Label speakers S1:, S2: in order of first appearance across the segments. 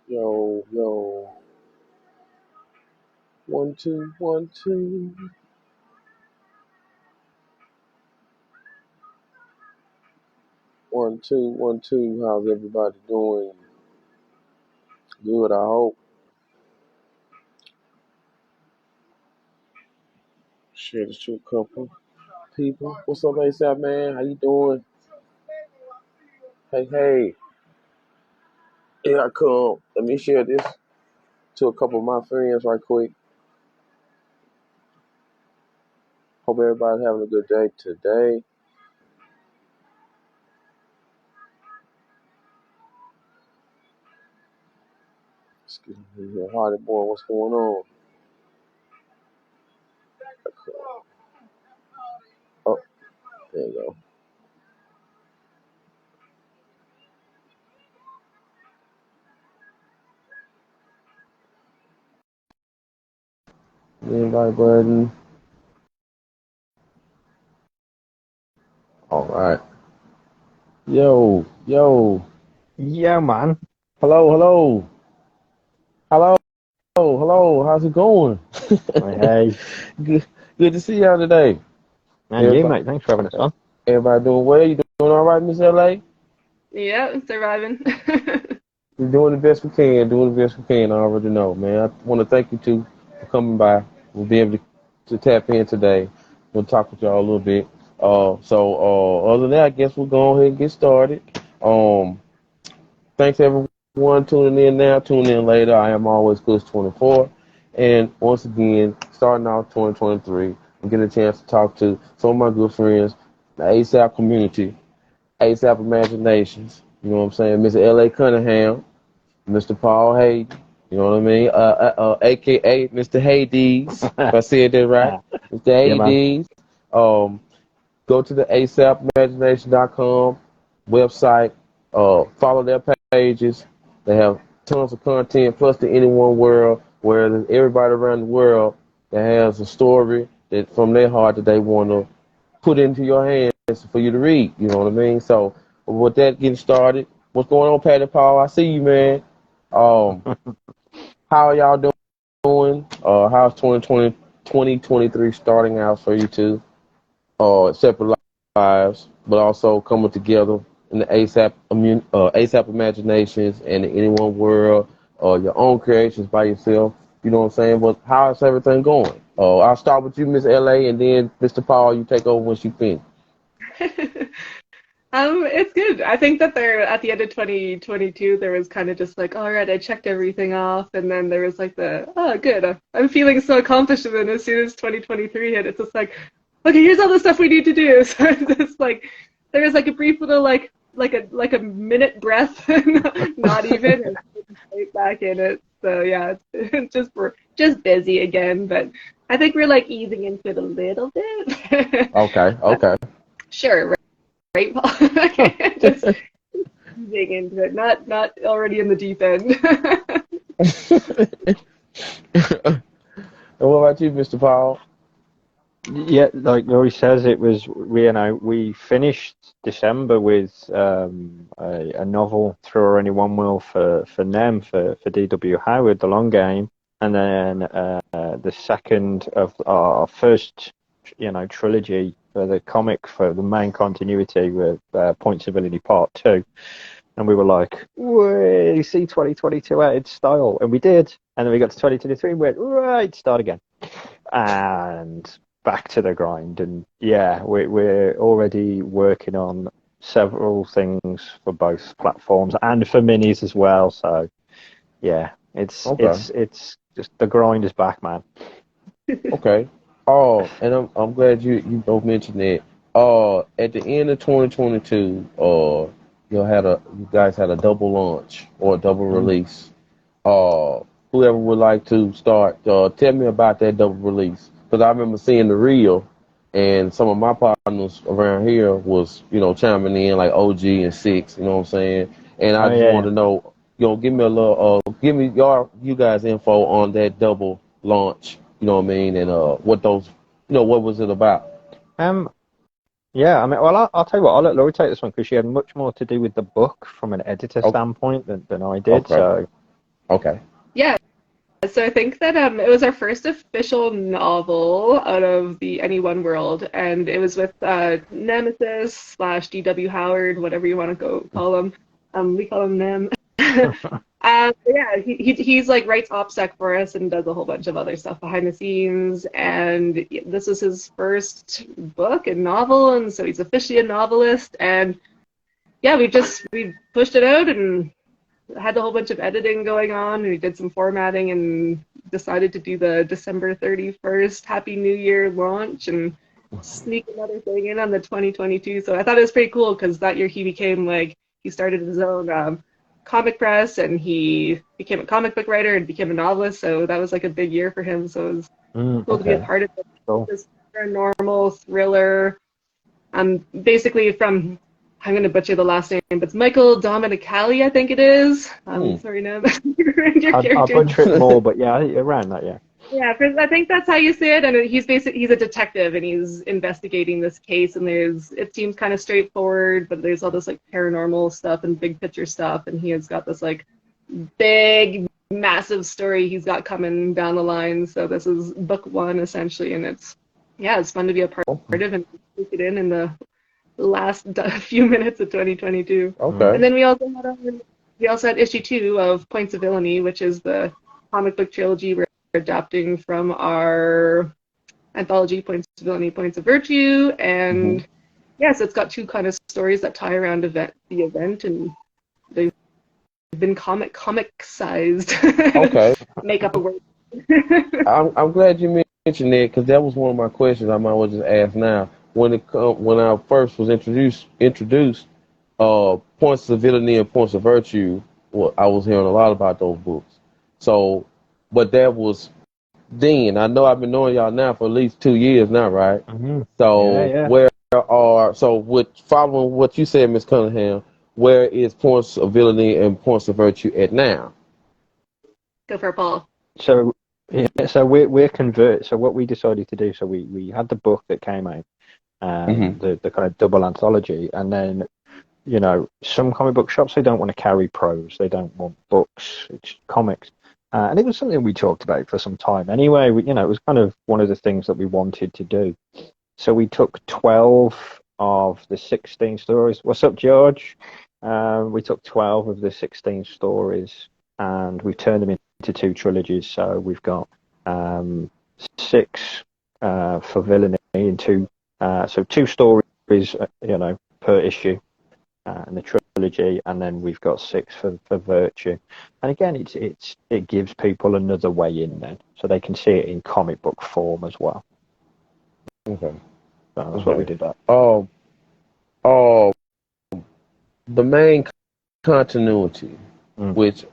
S1: Yo, yo, 1 2 1 2 1 2 1 2. How's everybody doing? Good, I hope. Share this to a couple people. What's up, ASAP man? How you doing? Hey, hey. Here I come. Let me share this to a couple of my friends right quick. Hope everybody's having a good day today. Excuse me here, Hardy boy. What's going on? Oh, there you go. Invite button. All right. Yo, yo.
S2: Yeah, man.
S1: Hello, hello. Hello, hello. How's it going?
S2: Hey.
S1: Good, good to see y'all today.
S2: And you,
S1: Everybody,
S2: mate. Thanks for having us on.
S1: everybody doing well? You doing all right, Ms.L.a.?
S3: Yeah, surviving.
S1: We're doing the best we can. Doing the best we can. I already know, man. I want to thank you too for coming by. We'll be able to tap in today. We'll talk with y'all a little bit. Other than that, I guess we'll go ahead and get started. Um, Thanks everyone tuning in now, tuning in later. I am always Kush24. And once again, starting off 2023, I'm getting a chance to talk to some of my good friends, the ASAP community, ASAP Imaginations, you know what I'm saying, Mr. L.A.Cunnigham, Mr. Paul Hayden, you know what I mean, aka Mr. Hades, if I said that right, Mr.
S2: Yeah, man.
S1: Hades. Um, Go to the asapimagination.com website, follow their pages. They have tons of content, plus the Anyone World, where there's everybody around the world that has a story that from their heart that they want to put into your hands for you to read. You know what I mean? So with that getting started, what's going on, Patty Paul? I see you, man. Um, how are y'all doing? How's 2023 starting out for you two? Separate lives, but also coming together in the ASAP imaginations and the anyone world, your own creations by yourself. You know what I'm saying? But how is everything going? I'll start with you, Miss LA, and then Mr. Paul, you take over once you finish.
S3: It's good. I think that there at the end of 2022 there was kind of just like, all right, I checked everything off, and then there was like good, I'm feeling so accomplished, and then as soon as 2023 hit, it's just like, okay, here's all the stuff we need to do. So it's just like there was like a brief little like a minute breath, not even, and right back in it. So yeah, it's just we're just busy again, but I think we're like easing into it a little bit.
S1: Okay,
S3: But
S1: okay.
S3: sure, right, Paul? Just dig into it, not already in the deep end.
S1: And what about you, Mr. Paul?
S2: Yeah, like Rory says, it was we finished December with a novel through only one will for NEM for D.W. Howard, The Long Game, and then the second of our first trilogy for the comic for the main continuity with Point Civility Part 2. And we were like, we see 2022 out in style. And we did. And then we got to 2023 and went, right, start again. And back to the grind. And yeah, we're already working on several things for both platforms and for minis as well. So yeah, it's
S1: Okay,
S2: it's it's just the grind is back, man.
S1: okay. Oh, and I'm glad you both mentioned that. At the end of 2022, you guys had a double launch or a double
S2: Mm.
S1: release. Uh, Whoever would like to start, tell me about that double release because I remember seeing the reel, and some of my partners around here was chiming in like OG and Six, you know what I'm saying? And I
S2: Oh
S1: just
S2: yeah.
S1: wanted to know, give me a little, give me you guys info on that double launch, you know what I mean, and what was it about?
S2: Um. Yeah, I mean, well, I'll tell you what, I'll let Laurie take this one because she had much more to do with the book from an editor
S1: Okay,
S2: standpoint than I did.
S1: okay,
S2: So
S1: Okay.
S3: Yeah. So I think that it was our first official novel out of the Any One World, and it was with Nemesis slash D.W. Howard, whatever you want to go call him. We call him Nem. Yeah, he's like writes OPSEC for us and does a whole bunch of other stuff behind the scenes. And this was his first book and novel, and so he's officially a novelist. And yeah, we pushed it out and had a whole bunch of editing going on, and we did some formatting and decided to do the December 31st Happy New Year launch and sneak another thing in on the 2022. So I thought it was pretty cool because that year he became like, he started his own comic press and he became a comic book writer and became a novelist. So that was like a big year for him. So it was cool to be a part of it.
S2: Cool.
S3: This paranormal thriller. Basically from, I'm going to butcher the last name, but it's Michael Dominicali, I think it is. Sorry, no.
S2: I'll butcher it more, but yeah, around that, yeah.
S3: Yeah, I think that's how you say it. And he's a detective, and he's investigating this case. And it seems kind of straightforward, but there's all this like paranormal stuff and big picture stuff. And he has got this like big, massive story he's got coming down the line. So this is book one essentially, and it's fun to be a part of and take it in the last few minutes of 2022.
S1: Okay.
S3: And then we also had issue 2 of Points of Villainy, which is the comic book trilogy we're adapting from our anthology Points of Villainy, Points of Virtue. And so it's got 2 kind of stories that tie around the event, and they've been comic-sized.
S1: Okay.
S3: Make up a word.
S1: I'm glad you mentioned that because that was one of my questions I might well just ask now. When I first was introduced, Points of Villainy and Points of Virtue, well, I was hearing a lot about those books. So, but that was then. I know I've been knowing y'all now for at least 2 years now, right? So following what you said, Ms. Cunningham, where is Points of Villainy and Points of Virtue at now?
S3: Go for it, Paul.
S2: So we're convert. So what we decided to do, so we had the book that came out, the kind of double anthology, and then some comic book shops, they don't want to carry prose, they don't want books, it's comics, and it was something we talked about for some time. Anyway, it was kind of one of the things that we wanted to do. So we took 12 of the 16 stories. What's up, George? We took 12 of the 16 stories and we turned them into 2 trilogies. So we've got 6 for Villainy and 2. So 2 stories, per issue in the trilogy, and then we've got 6 for Virtue. And again, it gives people another way in there, so they can see it in comic book form as well.
S1: Okay,
S2: so that's what we did. That.
S1: The main continuity, which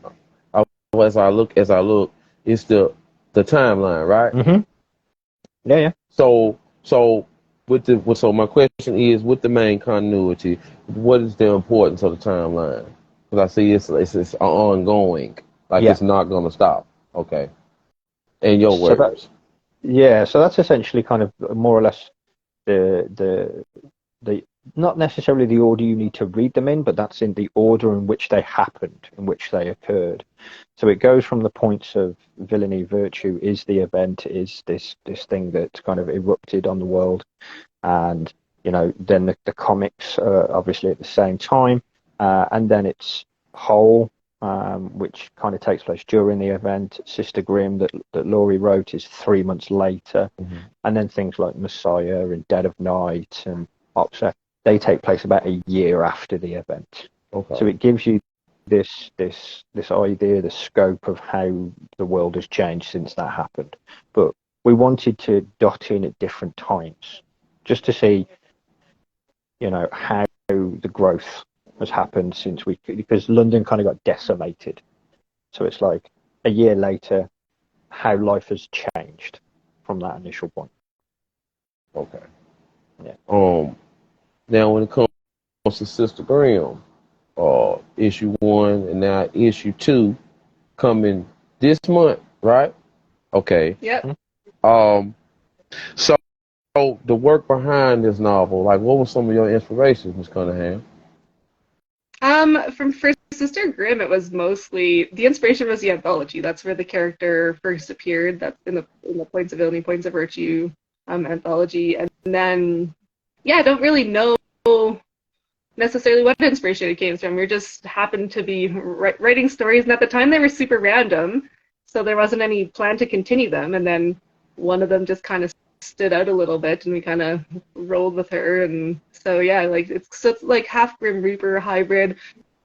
S1: as I look, is the timeline, right?
S2: Yeah.
S1: So my question is, with the main continuity, what is the importance of the timeline? Because I see it's ongoing, it's not going to stop. Okay. In your words.
S2: So that's essentially kind of more or less the not necessarily the order you need to read them in, but that's in the order in which they happened, in which they occurred. So it goes from the points of Villainy, Virtue is the event, is this thing that kind of erupted on the world, and then the comics are obviously at the same time, and then it's Whole, which kind of takes place during the event. Sister Grimm that Laurie wrote is 3 months later, and then things like Messiah and Dead of Night and OPSEC, they take place about a year after the event. Okay. So it gives you this idea, the scope of how the world has changed since that happened. But we wanted to dot in at different times, just to see, how the growth has happened since because London kind of got decimated. So it's like a year later, how life has changed from that initial point.
S1: Okay.
S2: Yeah.
S1: Now when it comes to Sister Grimm, issue 1 and now issue 2 coming this month, right? Okay.
S3: Yep.
S1: So the work behind this novel, what were some of your inspirations, Ms. Cunningham?
S3: From for Sister Grimm, it was mostly the inspiration was the anthology. That's where the character first appeared. That's in the Points of Villainy, Points of Virtue anthology, and then yeah, I don't really know necessarily what inspiration it came from. We just happened to be writing stories, and at the time they were super random, so there wasn't any plan to continue them. And then one of them just kind of stood out a little bit, and we kind of rolled with her. And so yeah, like it's like half Grim Reaper hybrid.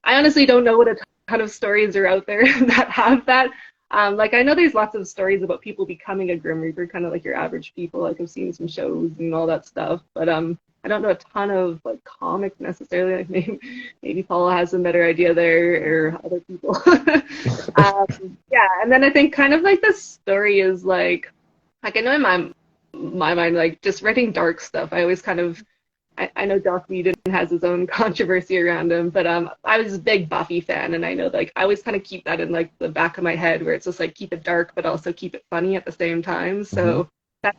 S3: I honestly don't know what a ton of stories are out there that have that. Like I know there's lots of stories about people becoming a Grim Reaper, kind of like your average people. Like I've seen some shows and all that stuff, but I don't know a ton of like comics necessarily. Like maybe Paula has some better idea there, or other people. Yeah, and then I think kind of like the story is like I know in my mind like just writing dark stuff. I always kind of I know Joss Whedon has his own controversy around him, but I was a big Buffy fan, and I know like I always kind of keep that in like the back of my head, where it's just like keep it dark, but also keep it funny at the same time. So that's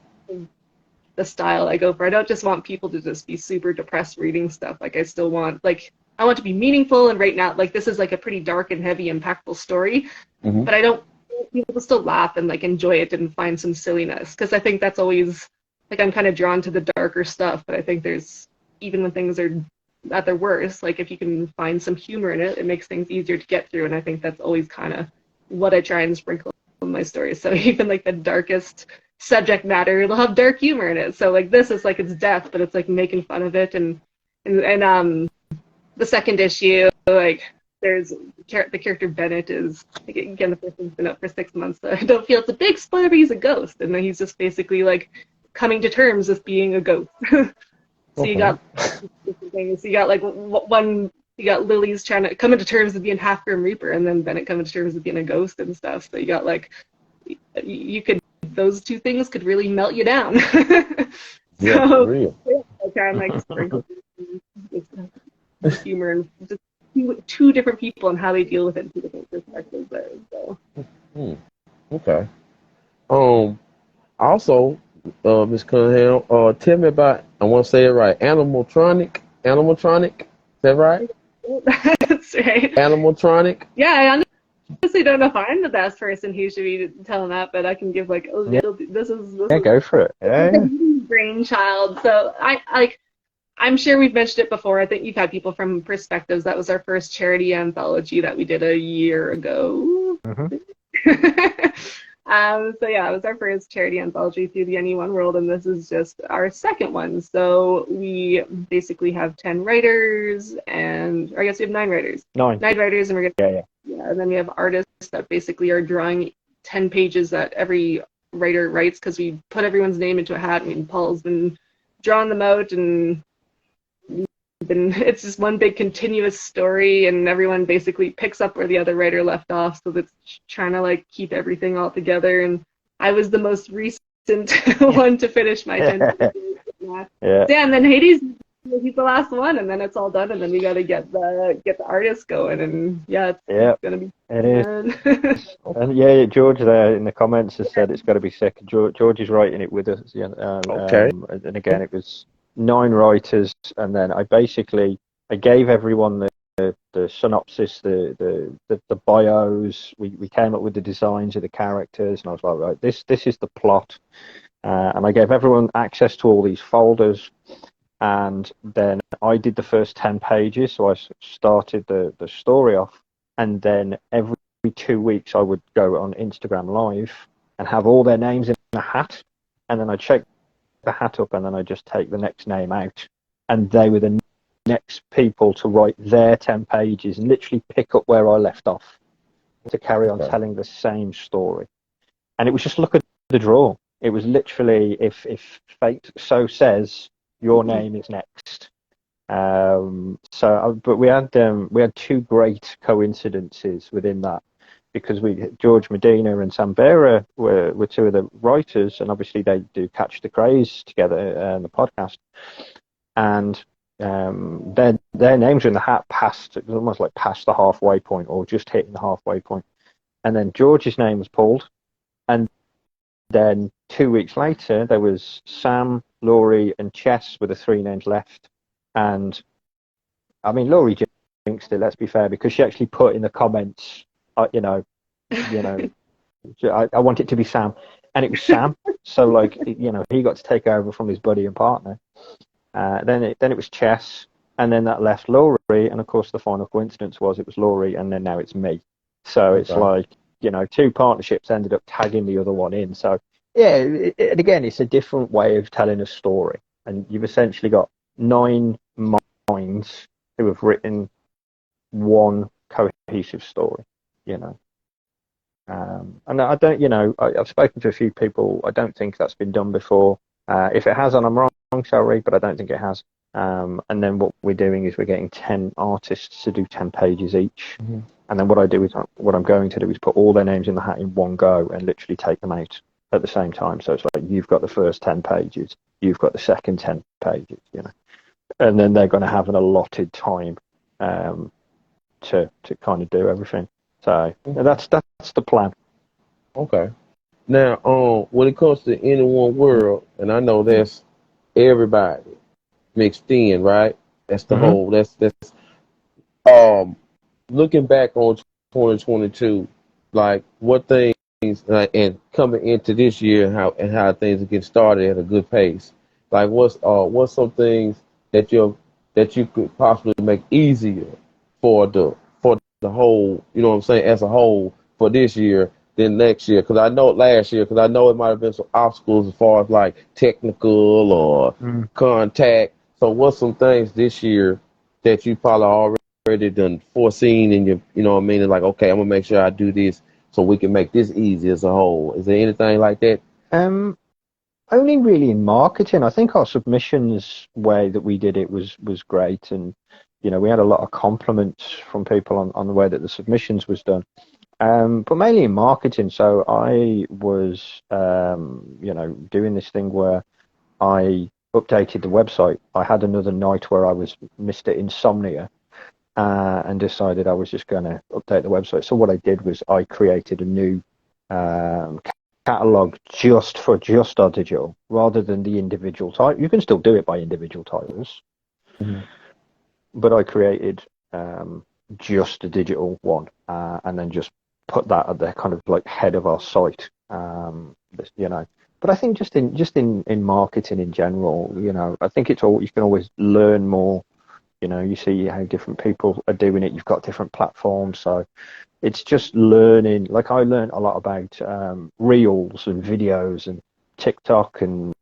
S3: the style I go for. I don't just want people to just be super depressed reading stuff. Like I still want I want to be meaningful, and right now like this is like a pretty dark and heavy, impactful story,
S1: Mm-hmm.
S3: but I don't want people to still laugh and like enjoy it and find some silliness, because I think that's always like I'm kind of drawn to the darker stuff, but I think there's even when things are at their worst, like if you can find some humor in it, it makes things easier to get through, and I think that's always kind of what I try and sprinkle in my stories. So even like the darkest subject matter, it'll have dark humor in it. So like this is like it's death, but it's like making fun of it, and the second issue, like there's the character Bennett is again the first one's been up for 6 months, so I don't feel it's a big spoiler, but he's a ghost, and then he's just basically like coming to terms with being a ghost. So you got different things. You got like one. You got Lily's trying to come into terms with being half Grim Reaper, and then Bennett coming to terms with being a ghost and stuff. So you got like you could those two things could really melt you down.
S1: Yeah, for
S3: So
S1: real.
S3: yeah, I kind of like sprinkle humor and just two different people and how they deal with it in two different perspectives there. So
S1: Hmm. Okay. Um. Also, Ms. Cunningham, tell me about. I want to say it right. Animatronic. Animatronic. Is that right?
S3: that's right.
S1: Animatronic.
S3: Yeah, I honestly don't know if I'm the best person who should be telling that, but I can give like a
S2: Yeah,
S3: little. This
S2: yeah,
S3: is
S2: go for it. Yeah, yeah.
S3: brainchild. So I like. I'm sure we've mentioned it before. I think you've had people from Perspectives. That was our first charity anthology that we did a year ago.
S2: hmm
S3: So yeah, it was our first charity anthology through the Anyone World, and this is just our second one. So we basically have 10 writers, or I guess we have 9 writers.
S2: 9.
S3: 9 writers, and we're gonna
S2: Yeah, yeah.
S3: yeah, and then we have artists that basically are drawing 10 pages that every writer writes, because we put everyone's name into a hat. I mean, Paul's been drawing them out, and it's just one big continuous story, and everyone basically picks up where the other writer left off, so that's trying to like keep everything all together. And I was the most recent one to finish my 10 pages. Yeah.
S2: Yeah,
S3: Yeah, and then Hades, he's the last one, and then it's all done, and then we got to get the artist going, and yeah,
S2: yeah,
S3: it's gonna be
S2: it is.
S3: fun.
S2: And yeah, George there in the comments has said it's got to be second. George is writing it with us. Yeah,
S1: Okay.
S2: and again, it was 9 writers, and then I gave everyone the synopsis, the bios. We came up with the designs of the characters, and I was like, right, this is the plot, and I gave everyone access to all these folders, and then I did the first 10 pages. So I started the story off, and then every 2 weeks I would go on Instagram Live and have all their names in a hat, and then I check the hat up, and then I just take the next name out, and they were the next people to write their 10 pages and literally pick up where I left off to carry on
S1: Okay.
S2: telling the same story. And it was just look at the draw. It was literally if fate so says, your name is next. But we had 2 great coincidences within that, because George Medina and Sam Vera were 2 of the writers, and obviously they do Catch the Craze together in the podcast, and their names were in the hat it was almost like past the halfway point, or just hitting the halfway point, and then George's name was pulled, and then 2 weeks later there was Sam, Laurie, and Chess were the 3 names left, and I mean Laurie amongst it. Let's be fair, because she actually put in the comments, you know, I want it to be Sam, and it was Sam. So like, you know, he got to take over from his buddy and partner. Then it was Chess, and then that left Laurie, and of course the final coincidence was it was Laurie, and then now it's me. So it's like, you know, two partnerships ended up tagging the other one in. So yeah, again, it's a different way of telling a story, and you've essentially got 9 minds who have written one cohesive story, you know. And I don't, you know, I've spoken to a few people. I don't think that's been done before. If it has, and I'm wrong, sorry, but I don't think it has. And then what we're doing is we're getting 10 artists to do 10 pages each. Mm-hmm. And then what I'm going to do is put all their names in the hat in one go and literally take them out at the same time. So it's like, you've got the first 10 pages, you've got the second 10 pages, you know. And then they're going to have an allotted time to kind of do everything. So that's the plan.
S1: Okay. Now, when it comes to any one world, and I know that's everybody mixed in, right? That's the whole. That's looking back on 2022, like what things and coming into this year and how things are getting started at a good pace. Like what's some things that you could possibly make easier for the whole, you know what I'm saying, as a whole for this year than next year? Because I know last year, because I know it might have been some obstacles as far as like technical or contact. So what's some things this year that you probably already done foreseen in your, you know what I mean? And like, okay, I'm gonna make sure I do this so we can make this easy as a whole. Is there anything like that?
S2: Only really in marketing. I think our submissions way that we did it was great, and you know, we had a lot of compliments from people on the way that the submissions was done. But mainly in marketing. So I was, you know, doing this thing where I updated the website. I had another night where I was Mr. Insomnia and decided I was just going to update the website. So what I did was I created a new catalog just our digital, rather than the individual title. You can still do it by individual titles, but I created just a digital one, and then just put that at the kind of like head of our site, you know. But I think just in marketing in general, you know, I think it's all, you can always learn more. You know, you see how different people are doing it. You've got different platforms, so it's just learning. Like I learned a lot about reels and videos and TikTok and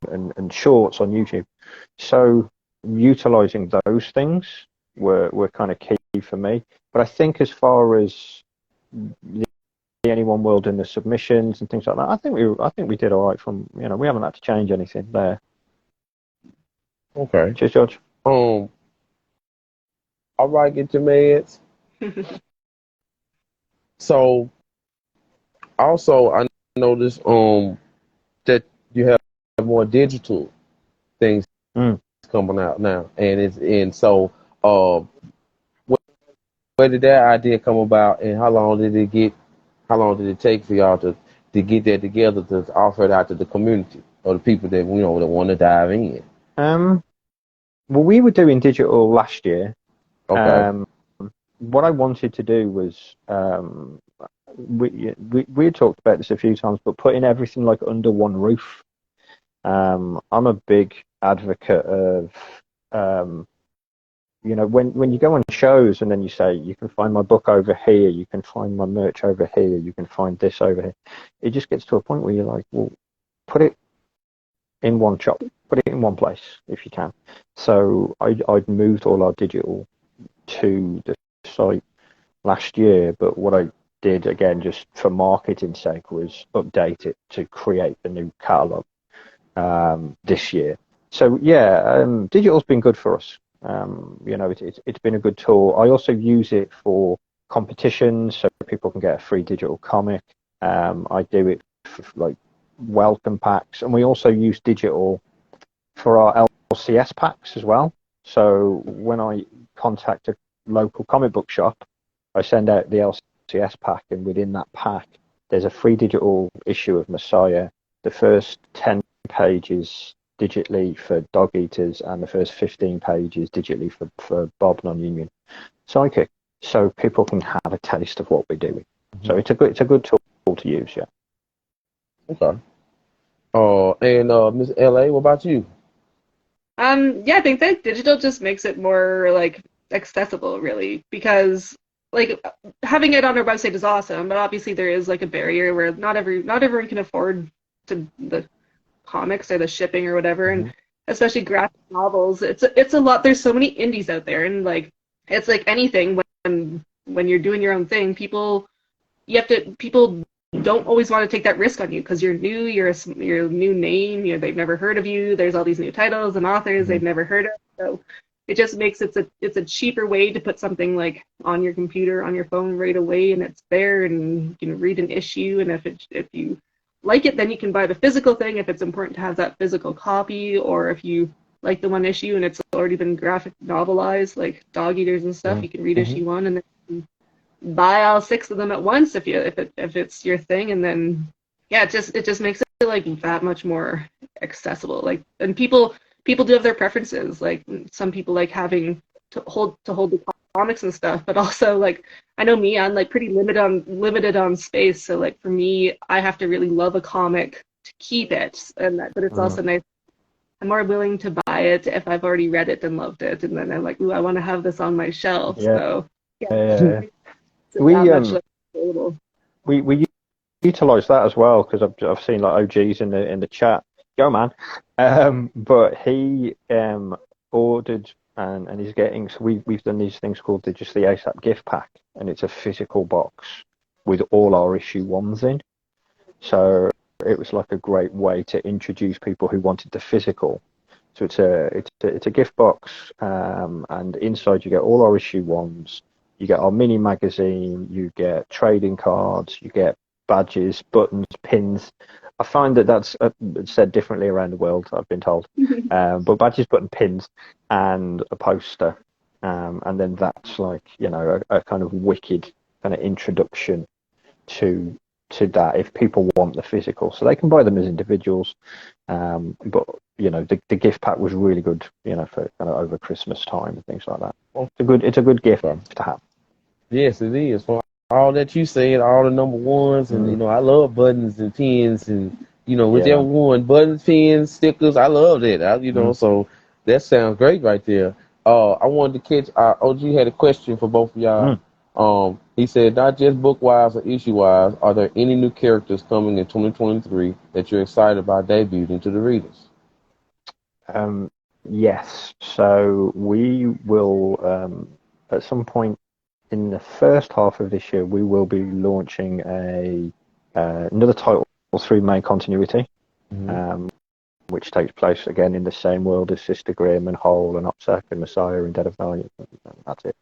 S2: shorts on YouTube. So utilizing those things were kind of key for me. But I think as far as the Anyone World and the submissions and things like that, I think we did all right. From, you know, we haven't had to change anything there.
S1: Okay.
S2: Cheers, George.
S1: All right, get your meds. So also I noticed that you have more digital things coming out now, and so where did that idea come about, and how long did it take for y'all to get that together to offer it out to the community or the people that, you know, that want to dive in?
S2: Well, we were doing digital last year.
S1: Okay.
S2: What I wanted to do was, we had talked about this a few times, but putting everything like under one roof. I'm a big advocate of, you know, when you go on shows and then you say, you can find my book over here, you can find my merch over here, you can find this over here. It just gets to a point where you're like, well, put it in one shop, put it in one place if you can. So I'd moved all our digital to the site last year, but what I did, again, just for marketing sake, was update it to create the new catalog this year. So yeah, digital's been good for us. You know, it's been a good tool. I also use it for competitions, so people can get a free digital comic. I do it for like welcome packs, and we also use digital for our LCS packs as well. So when I contact a local comic book shop, I send out the LCS pack, and within that pack, there's a free digital issue of Messiah. The first 10 pages digitally for Dog Eaters, and the first 15 pages digitally for Bob Non-Union Psychic. so people can have a taste of what we're doing. So it's a good tool to use, yeah.
S1: Okay. And Ms. L.A., what about you?
S3: Yeah, I think that digital just makes it more like accessible, really, because like having it on our website is awesome, but obviously there is like a barrier where not everyone can afford the comics or the shipping or whatever, and
S1: Mhm.
S3: especially graphic novels. It's a lot. There's so many indies out there, and like it's like anything when you're doing your own thing, people don't always want to take that risk on you because you're new, you're a new name, they've never heard of you. There's all these new titles and authors they've
S1: Mhm.
S3: never heard of, so it just makes it's a cheaper way to put something like on your computer, on your phone right away, and it's there, and you can read an issue, and if you like it, then you can buy the physical thing if it's important to have that physical copy, or if you like the one issue and it's already been graphic novelized, like Dog Eaters and stuff,
S1: Mhm.
S3: you can read
S1: Mhm.
S3: issue one and then buy all six of them at once if it's your thing, and then yeah, it just makes it like that much more accessible. Like, and people do have their preferences. Like some people like having to hold the comics and stuff, but also like I know me, I'm like pretty limited on space. So like for me, I have to really love a comic to keep it, but it's
S2: Mm.
S3: also nice. I'm more willing to buy it if I've already read it and loved it, and then I'm like, ooh, I want to have this on my shelf.
S2: Yeah,
S3: So yeah,
S2: yeah.
S3: it's that
S2: We
S3: much like available.
S2: we utilize that as well because I've seen like OGs in the chat. Go man. But he ordered and he's getting. So we've done these things called just the ASAP gift pack, and it's a physical box with all our issue ones in. So it was like a great way to introduce people who wanted the physical. So it's a gift box, and inside you get all our issue ones. You get our mini magazine. You get trading cards. You get badges, buttons, pins. I find that that's said differently around the world. I've been told, but badges, button, pins, and a poster, and then that's like a kind of wicked kind of introduction to that if people want the physical, so they can buy them as individuals. But the gift pack was really good, for kind of over Christmas time and things like that. It's a good gift
S1: Okay.
S2: to have.
S1: Yes, it is. For all that you said, all the number ones, and
S2: Mm,
S1: I love buttons and pins, and
S2: yeah,
S1: whichever
S2: man.
S1: one, buttons, pins, stickers, I love that.
S2: Mm,
S1: So that sounds great right there. I wanted to catch. OG had a question for both of y'all.
S2: mm.
S1: He said, not just book wise or issue wise, are there any new characters coming in 2023 that you're excited about debuting to the readers?
S2: Yes, so we will at some point in the first half of this year we will be launching another title through main continuity.
S1: Mm-hmm.
S2: Um, which takes place again in the same world as Sister Grimm and Hole and Opsec and Messiah and Dead of Night. That's it.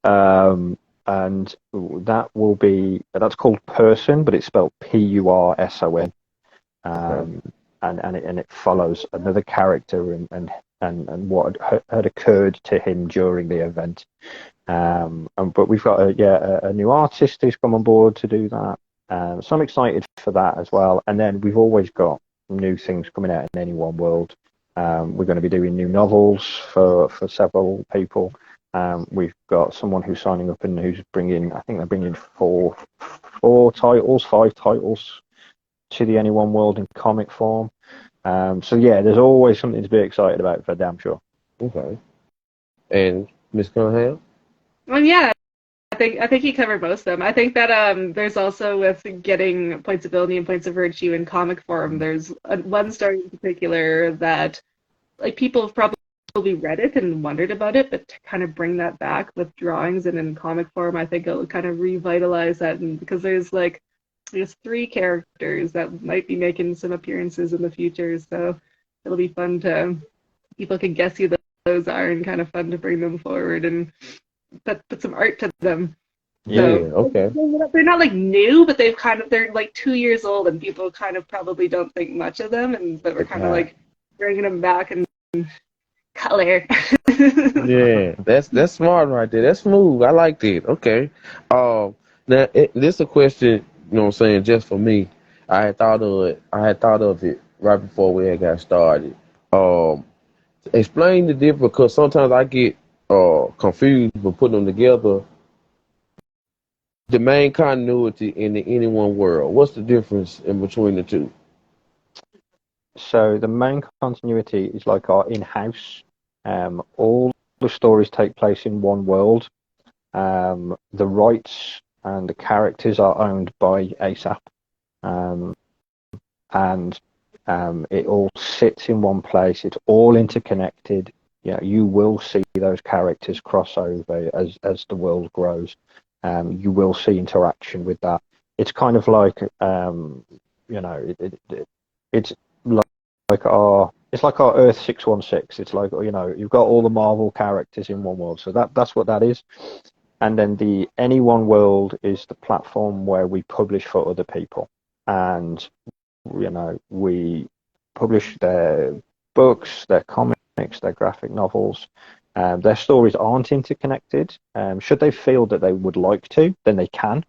S2: And that's called Person, but it's spelled Purson.
S1: Okay.
S2: Um, and it follows another character and what had occurred to him during the event. But we've got a new artist who's come on board to do that. So I'm excited for that as well. And then we've always got new things coming out in any one world. We're going to be doing new novels for several people. We've got someone who's signing up and who's I think they're bringing five titles to the Any One World in comic form. So yeah, there's always something to be excited about for damn sure.
S1: Okay. And Miss Cunningham?
S3: Well, yeah, I think he covered most of them. I think that there's also with getting points of ability and points of virtue in comic form. There's one story in particular that like people have probably read it and wondered about it, but to kind of bring that back with drawings and in comic form, I think it'll kind of revitalize that. And because there's three characters that might be making some appearances in the future, so it'll be fun to people can guess who those are, and kind of fun to bring them forward and put some art to them.
S2: Yeah.
S3: So
S1: Yeah. Okay.
S3: they're not like new, but they're like 2 years old, and people kind of probably don't think much of them, and but we're kind of
S1: Right.
S3: like bringing them back in color.
S1: Yeah, that's smart right there. That's smooth. I like that. Okay. Now this is a question. What I'm saying, just for me. I had thought of it right before we had got started. Um, Explain the difference because sometimes I get confused with putting them together. the main continuity in the Anyone world. What's the difference in between the two?
S2: So the main continuity is like our in-house. All the stories take place in one world. The rights and the characters are owned by ASAP, and it all sits in one place. It's all interconnected. You will see those characters cross over as the world grows. You will see interaction with that. It's kind of like it's like our Earth 616. It's like you've got all the Marvel characters in one world. So that's what that is. And then the Anyone world is the platform where we publish for other people, and we publish their books, their comics, their graphic novels. Their stories aren't interconnected. Should they feel that they would like to, then they can.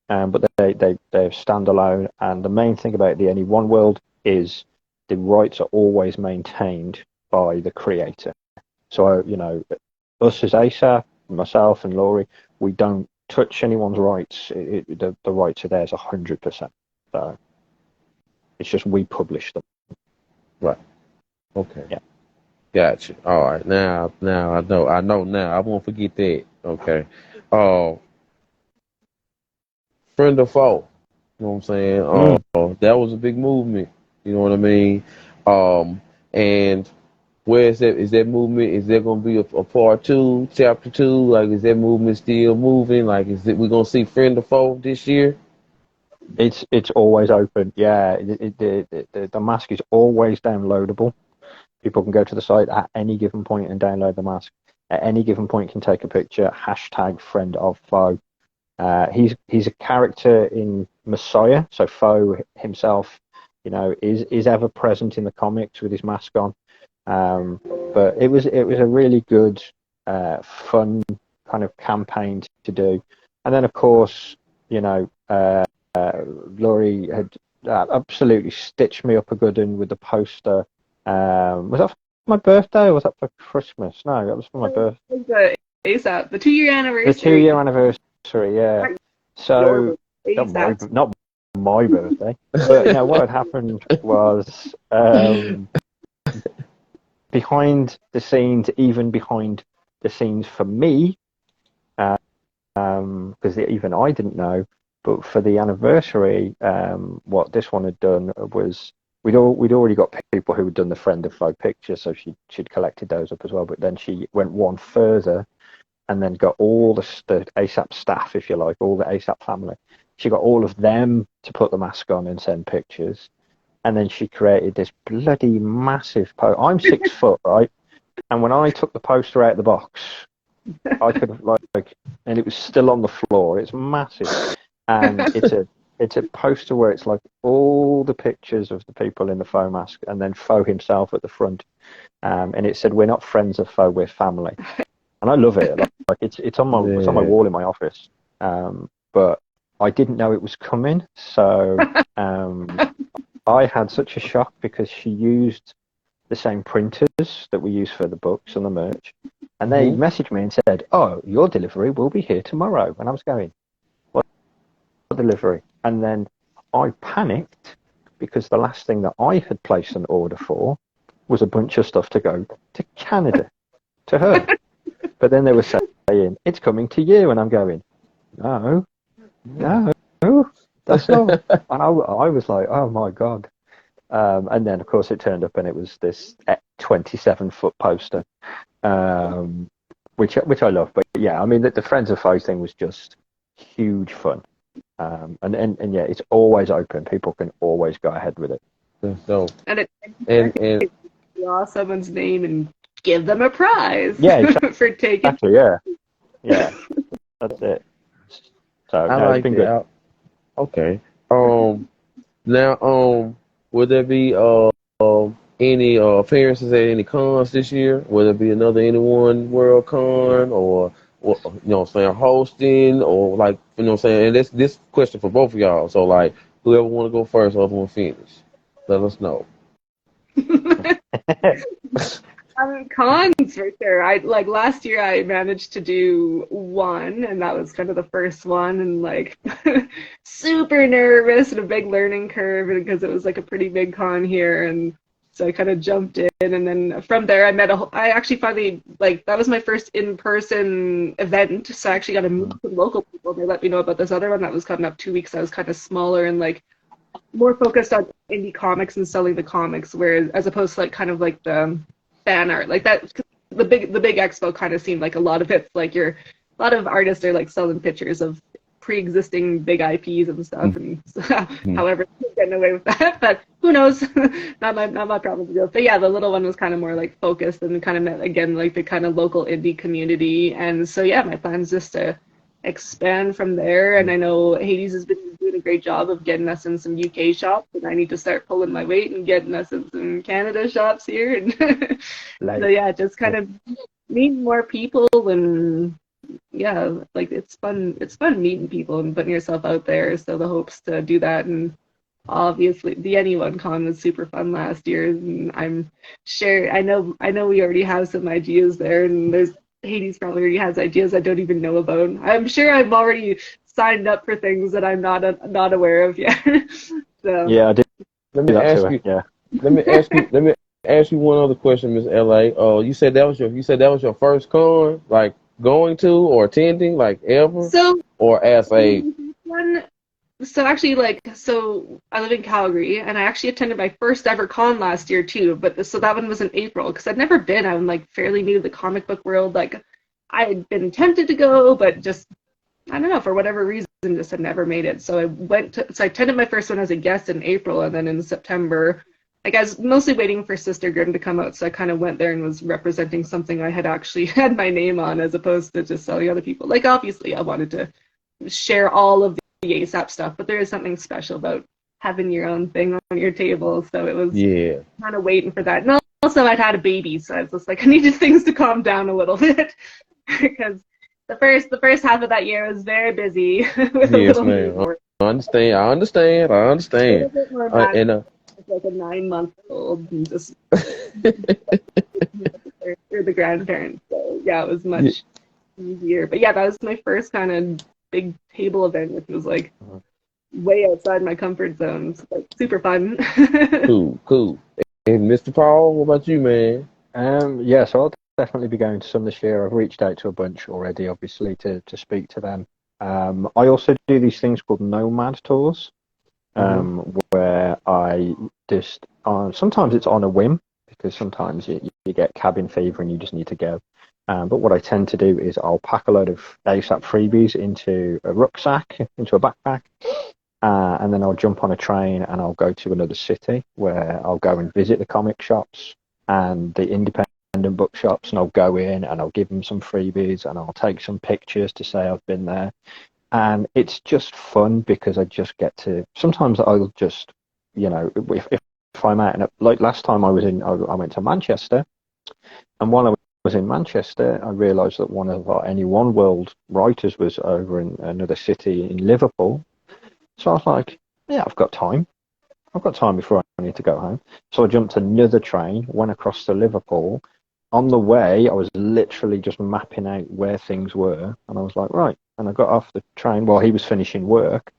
S2: But they're standalone. And the main thing about the Anyone world is the rights are always maintained by the creator. So, us as ASAP, myself and Laurie, we don't touch anyone's rights. The rights are theirs 100%. So it's just we publish them.
S1: Right. Okay.
S2: Yeah.
S1: Gotcha. All right. Now I know now. I won't forget that. Okay. Friend or foe. You know what I'm saying? That was a big movement. You know what I mean? And where is that? Is that movement? Is there gonna be a part 2, chapter 2? Like, is that movement still moving? Like, we gonna see friend or foe this year?
S2: It's always open. Yeah. The mask is always downloadable. People can go to the site at any given point and download the mask. At any given point, can take a picture. # friend of foe. He's a character in Messiah, so Foe himself, is ever present in the comics with his mask on. But it was a really good, fun kind of campaign to do. And then of course, Laurie had absolutely stitched me up a good one with the poster. Was that for my birthday or was that for Christmas? No, that was for my birthday.
S3: ASAP, the 2-year anniversary.
S2: The 2-year anniversary, yeah. So not my birthday, but what had happened was behind the scenes, even behind the scenes for me, because even I didn't know. But for the anniversary, what this one had done was we'd already got people who had done the friend of foe picture, so she'd collected those up as well. But then she went one further and then got all the ASAP staff, if you like, all the ASAP family. She got all of them to put the mask on and send pictures. And then she created this bloody massive poster. I'm 6 foot, right? And when I took the poster out of the box, I could and it was still on the floor. It's massive. And it's a poster where it's like all the pictures of the people in the foe mask and then Foe himself at the front. And it said, "We're not friends of Foe, we're family." And I love it. Like it's on my wall in my office. But I didn't know it was coming, so I had such a shock because she used the same printers that we use for the books and the merch, and they messaged me and said, "Oh, your delivery will be here tomorrow." And I was going, "What delivery?" And then I panicked because the last thing that I had placed an order for was a bunch of stuff to go to Canada to her. But then they were saying, "It's coming to you," and I'm going, no, that's not. And I was like, oh my God. And then, of course, it turned up and it was this 27-foot poster, which I love. But yeah, I mean, the Friends of Foe thing was just huge fun. And yeah, it's always open. People can always go ahead with it.
S1: So,
S3: And
S1: and
S3: draw someone's name and give them a prize.
S2: Yeah, exactly.
S3: For taking.
S2: Exactly, yeah, that's it. So
S1: I like
S2: it's been
S1: that.
S2: good.
S1: Okay. Now, will there be any appearances at any cons this year? Will there be another Anyone World Con or hosting or like And this question for both of y'all. So like whoever want to go first, whoever want to finish, let us know.
S3: Cons for sure. I like last year I managed to do one, and that was kind of the first one, and like super nervous and a big learning curve because it was like a pretty big con here, and so I kind of jumped in, and then from there I actually finally like that was my first in-person event, so I actually got to meet some local people. They let me know about this other one that was coming up 2 weeks. That was kind of smaller and like more focused on indie comics and selling the comics, whereas as opposed to like kind of like the fan art like that. The big expo kind of seemed like a lot of it's like a lot of artists are like selling pictures of pre-existing big IPs and stuff, and so, however getting away with that, but who knows. not my problem to do. But yeah, the little one was kind of more like focused and kind of met again like the kind of local indie community, and so yeah, my plan's just to expand from there. And I know Hades has been doing a great job of getting us in some UK shops, and I need to start pulling my weight and getting us in some Canada shops here. And so yeah, just kind of meeting more people, and yeah, like it's fun meeting people and putting yourself out there. So the hopes to do that. And obviously the Anyone Con was super fun last year, and I'm sure I know we already have some ideas there, and there's Hades probably already has ideas I don't even know about. I'm sure I've already signed up for things that I'm not aware of yet. So
S2: Yeah, I did.
S1: Let me ask you.
S2: Yeah.
S1: Let me ask you one other question, Ms. L.A. You said that was your first con, like going to or attending, like ever, or as a
S3: one. So actually, so I live in Calgary, and I actually attended my first ever con last year too. But so that one was in April because I'd never been. I'm like fairly new to the comic book world. Like I had been tempted to go, but just I don't know, for whatever reason, just had never made it. So I attended my first one as a guest in April, and then in September, like I was mostly waiting for Sister Grimm to come out, so I kind of went there and was representing something I had actually had my name on, as opposed to just selling other people. Like obviously, I wanted to share all of the ASAP stuff, but there is something special about having your own thing on your table. So it was kind of waiting for that. And also, I'd had a baby, so I was just like, I needed things to calm down a little bit because the first half of that year was very busy. With
S1: yes, ma'am. I understand.
S3: A bit more it's like a 9-month-old and just or the grandparents. So yeah, it was much easier. But yeah, that was my first kind of big table event, which was like way outside my comfort zone. So, like super fun.
S1: Cool. And Mr. Paul, what about you, man?
S2: Yeah, so I'll definitely be going to some this year. I've reached out to a bunch already, obviously, to speak to them. I also do these things called nomad tours, where I just sometimes it's on a whim because sometimes you get cabin fever and you just need to go. But what I tend to do is I'll pack a load of ASAP freebies into a rucksack, into a backpack, and then I'll jump on a train and I'll go to another city where I'll go and visit the comic shops and the independent bookshops, and I'll go in and I'll give them some freebies and I'll take some pictures to say I've been there. And it's just fun because I just get to, sometimes I'll just, if I'm out, and like last time I went to Manchester, and while I was in Manchester, I realised that one of our Anyone World writers was over in another city in Liverpool. So I was like, yeah, I've got time before I need to go home. So I jumped another train, went across to Liverpool. On the way, I was literally just mapping out where things were. And I was like, right. And I got off the train while he was finishing work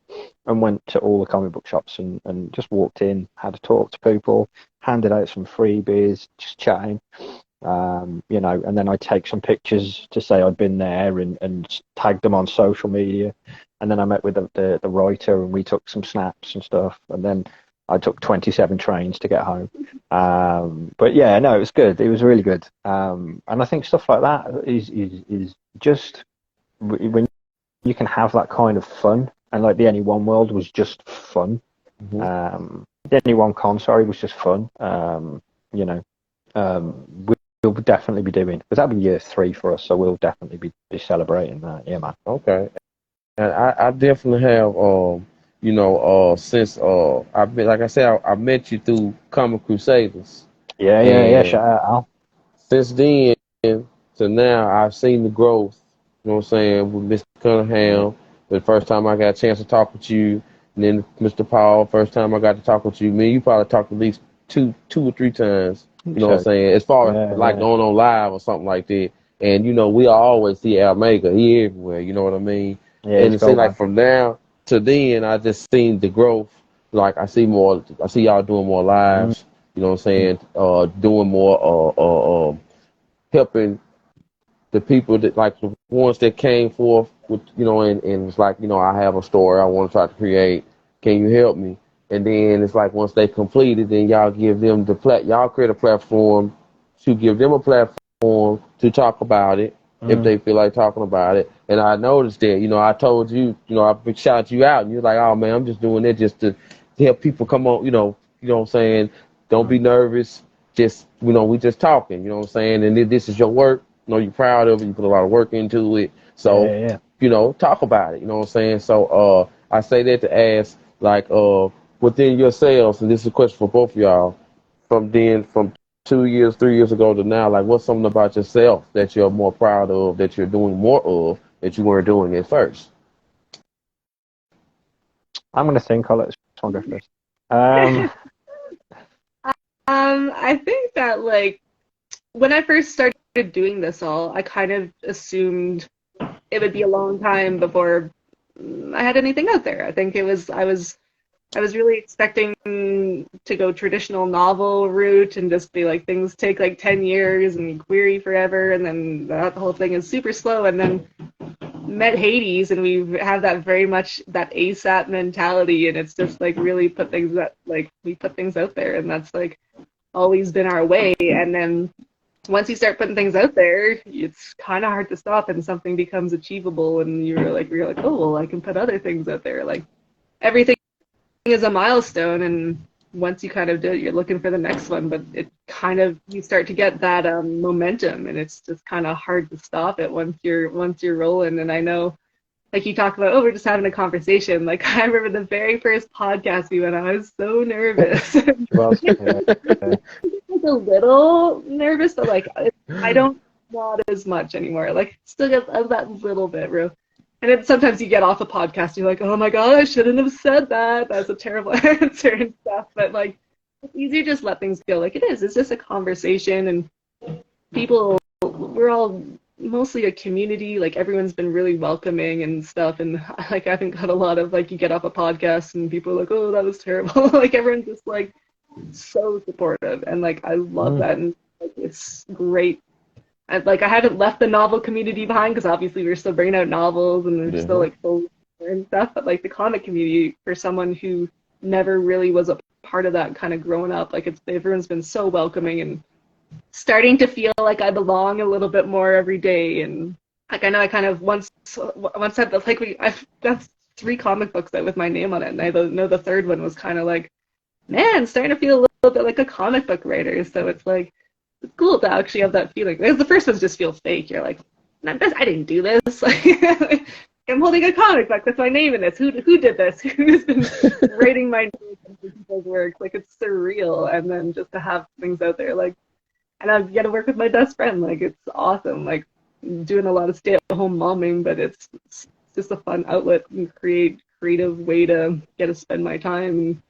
S2: and went to all the comic book shops and just walked in, had a talk to people, handed out some freebies, just chatting, and then I'd take some pictures to say I'd been there and tagged them on social media. And then I met with the writer and we took some snaps and stuff. And then I took 27 trains to get home. But yeah, no, it was good. It was really good. And I think stuff like that is just when you can have that kind of fun. And like the Anyone World was just fun. The Anyone Con, was just fun. We'll definitely be doing, because that'll be year 3 for us. So we'll definitely be celebrating that. Yeah, man.
S1: Okay. And I definitely have, since I've been, like I said, I met you through Comic Crusaders.
S2: Yeah. Shout out, Al.
S1: Since then to now, I've seen the growth. You know what I'm saying, with Mr. Cunningham. The first time I got a chance to talk with you, and then Mr. Paul. First time I got to talk with you, me, you probably talked at least two or three times. You know what I'm
S2: So,
S1: saying? As far as like
S2: yeah.
S1: going on live or something like that. And you know, we always see Almega. He everywhere. You know what I mean?
S2: Yeah,
S1: And
S2: he's
S1: it seems
S2: gold,
S1: like
S2: man.
S1: from now to then, I just seen the growth. Like I see more. I see y'all doing more
S2: Mm.
S1: lives. You know what I'm saying? Doing more. Helping the people that like the ones that came forth with and it's like I have a story I want to try to create. Can you help me? And then it's like once they complete it, then y'all give them y'all create a platform to give them a platform to talk about it if
S2: Mm.
S1: they feel like talking about it. And I noticed that I told you I shout you out and you're like, oh man, I'm just doing it just to help people come on. What I'm saying. Don't be nervous. Just we just talking. You know what I'm saying. And this is your work. You're proud of it. You put a lot of work into it. So,
S2: Yeah, yeah.
S1: talk about it. You know what I'm saying? So, I say that to ask, like, within yourselves, and this is a question for both of y'all, from 2 years, 3 years ago to now, like, what's something about yourself that you're more proud of, that you're doing more of, that you weren't doing at first?
S2: I'm going to think. I'll let this one go first. Um,
S3: I think that like when I first started doing this all, I kind of assumed it would be a long time before I had anything out there. I think I was really expecting to go traditional novel route and just be like things take like 10 years and query forever and then that whole thing is super slow and then met Hades and we have that very much that ASAP mentality and it's just like really we put things out there and that's like always been our way and then once you start putting things out there, it's kind of hard to stop and something becomes achievable and you're like, oh, well, I can put other things out there. Like everything is a milestone and once you kind of do it, you're looking for the next one, but it kind of, you start to get that momentum and it's just kind of hard to stop it once you're rolling. And I know, like you talk about, oh, we're just having a conversation. Like I remember the very first podcast we went on, I was so nervous.
S2: well, yeah, yeah.
S3: A little nervous, but like I don't not as much anymore. Like still get that little bit, real. And then sometimes you get off a podcast, you're like, oh my god, I shouldn't have said that. That's a terrible answer and stuff. But like, it's easier to just let things go. Like it is. It's just a conversation, and people. We're all mostly a community. Like everyone's been really welcoming and stuff. And like I haven't got a lot of like you get off a podcast and people are like, oh, that was terrible. Like everyone's just like so supportive and like I love that and like, it's great. I haven't left the novel community behind because obviously we're still bringing out novels and there's still like full and stuff, but like the comic community for someone who never really was a part of that kind of growing up, like everyone's been so welcoming and starting to feel like I belong a little bit more every day and like I know I kind of once said that like I've done 3 comic books with my name on it and I know the third one was kind of like man, starting to feel a little bit like a comic book writer. So it's like, it's cool to actually have that feeling. Because the first ones just feel fake. You're like, I didn't do this. Like, I'm holding a comic book with my name in this. Who did this? Who's been writing my name into people's work? Like, it's surreal. And then just to have things out there, like, and I get to work with my best friend. Like, it's awesome. Like, doing a lot of stay-at-home momming, but it's just a fun outlet and creative way to get to spend my time and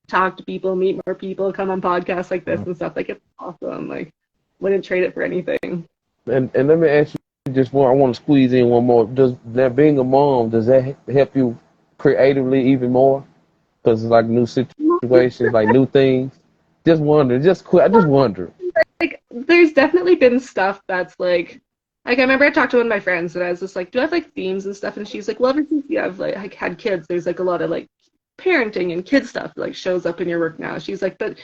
S3: talk to people, meet more people, come on podcasts like this and stuff. Like it's awesome. Like wouldn't trade it for anything.
S1: And let me ask you just one. I want to squeeze in one more. Does that being a mom does that help you creatively even more? Because it's like new situations, like new things. Just wondering. I just wonder.
S3: Like there's definitely been stuff that's like I remember I talked to one of my friends and I was just like, do I have like themes and stuff? And she's like, well, ever since you have like had kids, there's like a lot of like parenting and kid stuff like shows up in your work now. She's like, but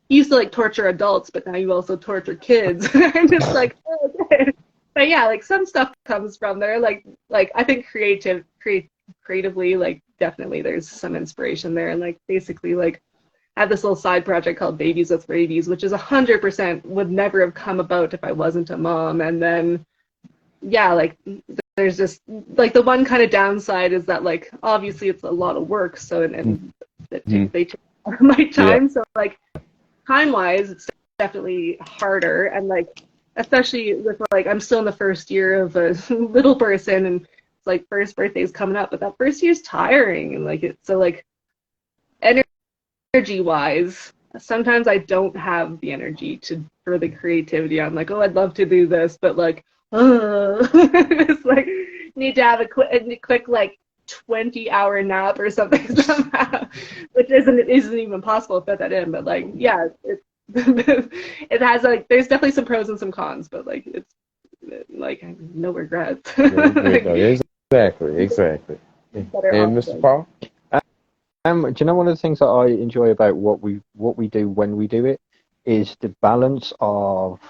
S3: you used to like torture adults, but now you also torture kids. I'm just like, oh, okay. But yeah, like some stuff comes from there. Like I think creatively, like definitely there's some inspiration there. And like basically like I have this little side project called Babies with Rabies, which is 100% would never have come about if I wasn't a mom. And then yeah, like there's just like the one kind of downside is that like obviously it's a lot of work, so and they take my time, yeah. So like time wise it's definitely harder and like especially with like I'm still in the first year of a little person and it's like first birthday's coming up, but that first year's tiring and like it's so like energy wise sometimes I don't have the energy to for the creativity. I'm like, oh, I'd love to do this, but like, it's like need to have a quick like 20-hour nap or something somehow, which isn't even possible to fit that in. But like, yeah, it it has like there's definitely some pros and some cons, but like it's like no regrets.
S1: Exactly.
S3: Better
S1: And Mr.
S3: option.
S1: Paul?
S2: Do you know one of the things that I enjoy about what we do when we do it is the balance of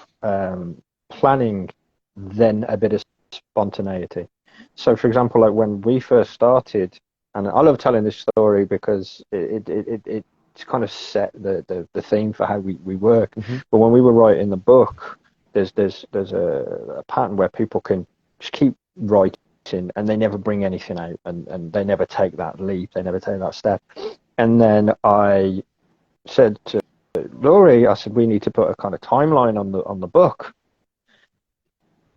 S2: planning, then a bit of spontaneity. So, for example, like when we first started, and I love telling this story because it's kind of set the theme for how we work.
S1: Mm-hmm.
S2: But when we were writing the book, there's a pattern where people can just keep writing and they never bring anything out, and they never take that leap, they never take that step. And then I said to Laurie, I said, we need to put a kind of timeline on the book.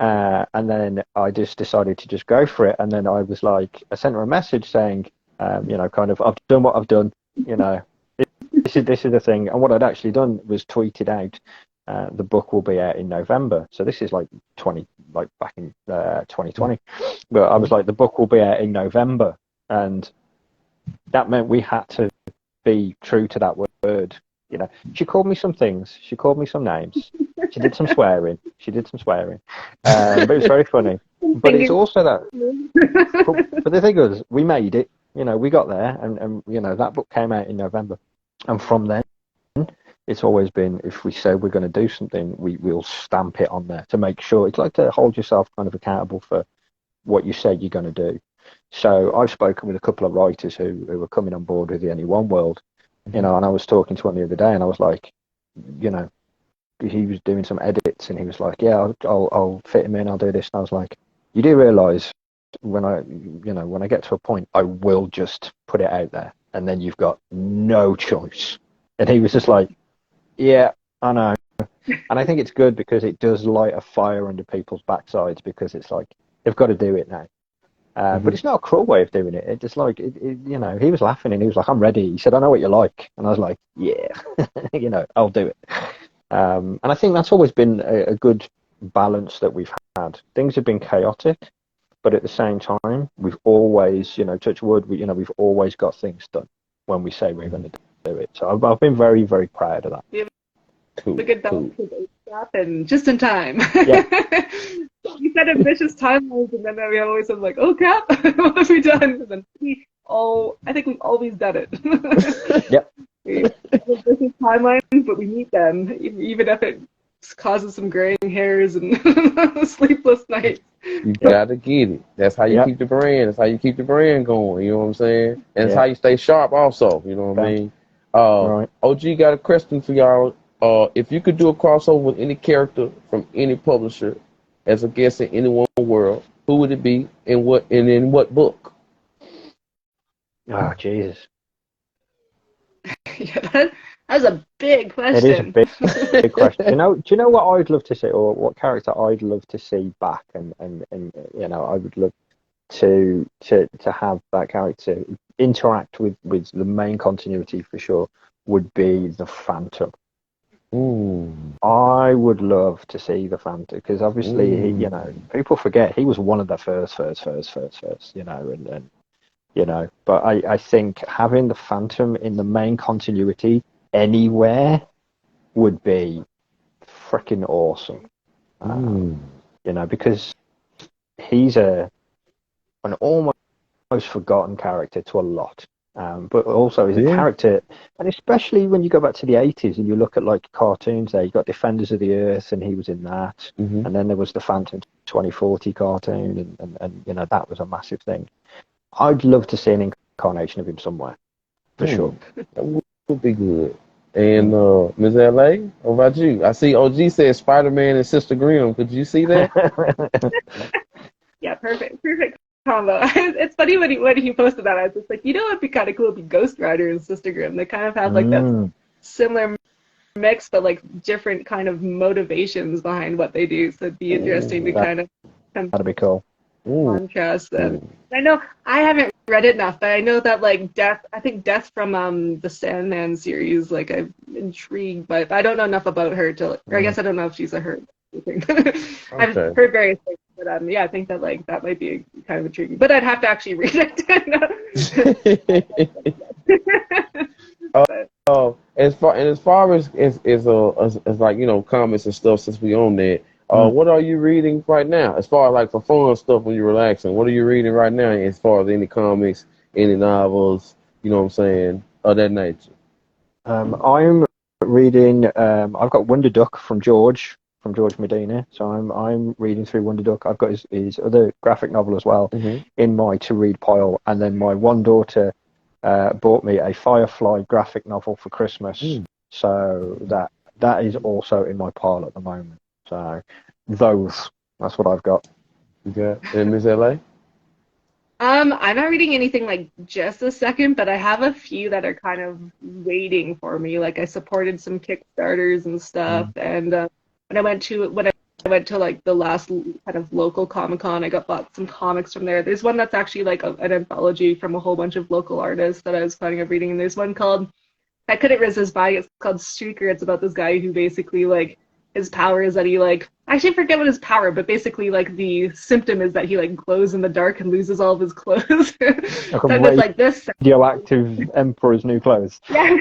S2: And then I just decided to just go for it. And then I was like, I sent her a message saying, kind of, I've done what I've done, this is the thing. And what I'd actually done was tweeted out, the book will be out in November. So this is like back in 2020. But I was like, the book will be out in November. And that meant we had to be true to that word. She called me some things. She called me some names. She did some swearing. But it was very funny. But it's also that. But the thing is, we made it. We got there, and that book came out in November. And from then, it's always been, if we say we're going to do something, we'll stamp it on there to make sure. It's like to hold yourself kind of accountable for what you said you're going to do. So I've spoken with a couple of writers who are coming on board with the Any One World, and I was talking to one the other day, and I was like, he was doing some edits, and he was like, yeah, I'll fit him in, I'll do this. And I was like, you do realise when I get to a point, I will just put it out there, and then you've got no choice. And he was just like, yeah, I know. And I think it's good because it does light a fire under people's backsides, because it's like, they've got to do it now. But it's not a cruel way of doing it. It's just like, he was laughing and he was like, I'm ready. He said, I know what you like. And I was like, yeah, I'll do it. And I think that's always been a good balance that we've had. Things have been chaotic, but at the same time, we've always, touch wood, we've always got things done when we say we're going to do it. So I've been very, very proud of that.
S3: We have
S1: Cool.
S3: a good balance of ASAP and just in time.
S2: Yeah.
S3: We set ambitious timelines, and then we always have like, oh crap, what have we done? And then I think we've always done it.
S2: Yep.
S3: We have ambitious timelines, but we meet them, even if it causes some graying hairs and sleepless nights.
S1: You gotta get it. That's how you keep the brand. That's how you keep the brand going. You know what I'm saying? And it's how you stay sharp also. You know what I mean?
S2: Right.
S1: OG got a question for y'all. If you could do a crossover with any character from any publisher as a guest in any one world, who would it be, and in what book?
S2: Oh, Jesus.
S3: Yeah, that's a big question.
S2: It is a big question. Do you know what I'd love to see, or what character I'd love to see back, and I would love to have that character interact with the main continuity for sure, would be the Phantom.
S1: Ooh.
S2: I would love to see the Phantom, because obviously, people forget he was one of the first, but I think having the Phantom in the main continuity anywhere would be freaking awesome. Because he's an almost forgotten character to a lot. But also he's a character, and especially when you go back to the 80s and you look at like cartoons there, you've got Defenders of the Earth, and he was in that. And then there was the Phantom 2040 cartoon, and that was a massive thing. I'd love to see an incarnation of him somewhere, for sure.
S1: That would be good. And Ms. L.A., what about you? I see OG said Spider-Man and Sister Grimm. Could you see that?
S3: Yeah, perfect combo. It's funny when he posted that, I was just like, it'd be kind of cool to be Ghost Rider and Sister Grimm. They kind of have like that similar mix, but like different kind of motivations behind what they do. So it'd be interesting to kind of
S2: that'd be cool.
S3: contrast. And
S1: Ooh.
S3: I know I haven't read it enough, but I know that like Death from the Sandman series, like I'm intrigued by it, but I don't know enough about her to, or I
S1: Mm,
S3: guess I don't know if she's a her. I've
S1: okay.
S3: heard various things, but yeah, I think that like that might be kind of intriguing. But I'd have to actually read it to know. But
S1: as far as like comments and stuff, since we own that,
S2: Mm.
S1: what are you reading right now? As far as like for fun stuff when you're relaxing, what are you reading right now? As far as any comics, any novels, you know what I'm saying, of that nature.
S2: I'm reading. I've got Wonder Duck from George Medina. So I'm reading through Wonder Duck. I've got his other graphic novel as well
S1: Hmm.
S2: in my to read pile, and then my one daughter bought me a Firefly graphic novel for Christmas.
S1: Mm,
S2: So that is also in my pile at the moment. So those that's what I've got.
S1: okay. And Miss LA.
S3: I'm not reading anything like just a second, but I have a few that are kind of waiting for me. Like I supported some Kickstarters and stuff,
S1: Mm,
S3: and when I went to like the last kind of local Comic Con, I got bought some comics from there. There's one that's actually like an anthology from a whole bunch of local artists that I was planning on reading, and there's one called I couldn't resist buying. It's called Streaker. It's about this guy who basically like his power is that he like I actually forget what his power, but basically like the symptom is that he like glows in the dark and loses all of his clothes. So
S2: Like a
S3: I'm just like this.
S2: radioactive Emperor's New Clothes.
S3: Yeah,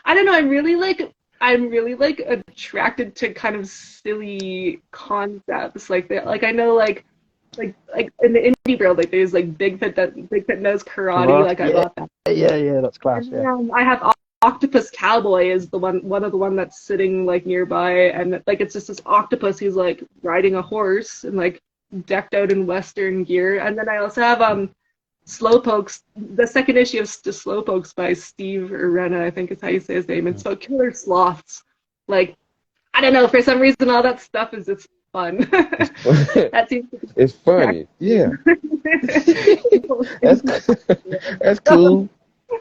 S3: I don't know. I'm really like attracted to kind of silly concepts like that. Like I know like in the indie world, like there's like Bigfoot knows karate.
S2: Karate.
S3: Like I
S2: Yeah,
S3: bought that.
S2: yeah, that's class.
S3: And
S2: Yeah.
S3: then I have Octopus Cowboy is one that's sitting like nearby, and like it's just this octopus who's like riding a horse and like decked out in Western gear. And then I also have Slowpokes, the second issue of Slowpokes by Steve Arena, I think is how you say his name. It's about killer sloths. Like I don't know, for some reason all that stuff is just fun. That seems to
S1: it's
S3: attract
S1: funny. Yeah.
S3: people.
S1: That's that's cool.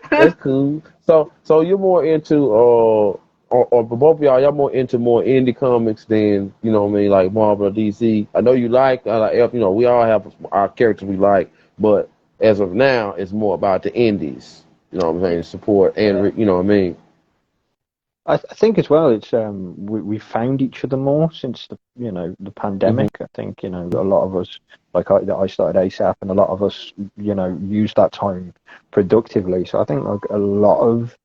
S1: That's cool. So you're more into or both of y'all more into more indie comics than what I mean, like Marvel or DC. I know you like we all have our characters we like, but as of now, it's more about the indies. You know what I'm saying? Support and you know what I mean.
S2: I think as well, it's we found each other more since the
S1: Hmm.
S2: pandemic. I think a lot of us, like I started ASAP, and a lot of us used that time productively. So I think like a lot of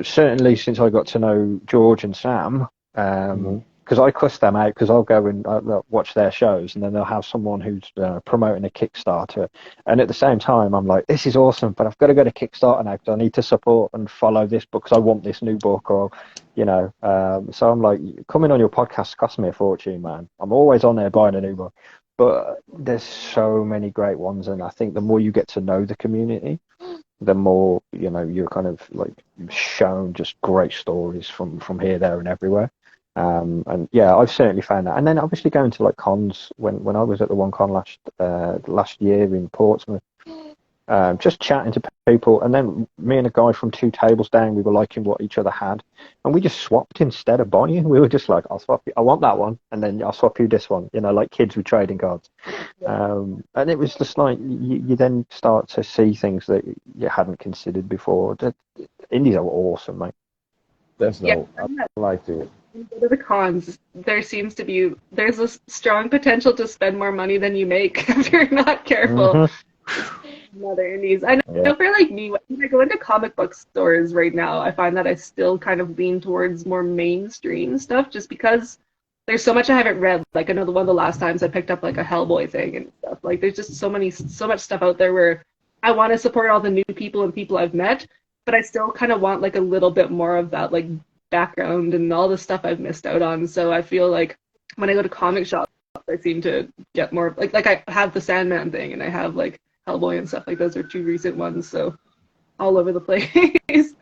S2: certainly since I got to know George and Sam,
S1: Hmm.
S2: because I cuss them out because I'll go and watch their shows, and then they'll have someone who's promoting a Kickstarter, and at the same time I'm like, this is awesome, but I've got to go to Kickstarter now because I need to support and follow this book because I want this new book, or so I'm like, coming on your podcast cost me a fortune, man. I'm always on there buying a new book, but there's so many great ones, and I think the more you get to know the community, the more you're kind of like shown just great stories from here, there, and everywhere. And yeah, I've certainly found that. And then obviously going to like cons when I was at the one con last year in Portsmouth, just chatting to people, and then me and a guy from two tables down, we were liking what each other had, and we just swapped instead of buying. We were just like, I'll swap you, I want that one, and then I'll swap you this one. Like kids with trading cards. And it was just like you then start to see things that you hadn't considered before. The indies are awesome, mate.
S1: That's
S3: Yeah,
S1: dope. I like that.
S3: what are the cons? There's a strong potential to spend more money than you make if you're not careful.
S2: Hmm.
S3: In other indies, I
S2: Yeah.
S3: know for like me, when I go into comic book stores right now, I find that I still kind of lean towards more mainstream stuff, just because there's so much I haven't read. Like I know one of the last times I picked up like a Hellboy thing and stuff. Like there's just so much stuff out there where I want to support all the new people and people I've met, but I still kind of want like a little bit more of that like background and all the stuff I've missed out on. So I feel like when I go to comic shops, I seem to get more like I have the Sandman thing and I have like Hellboy and stuff. Like those are two recent ones, so all over the place.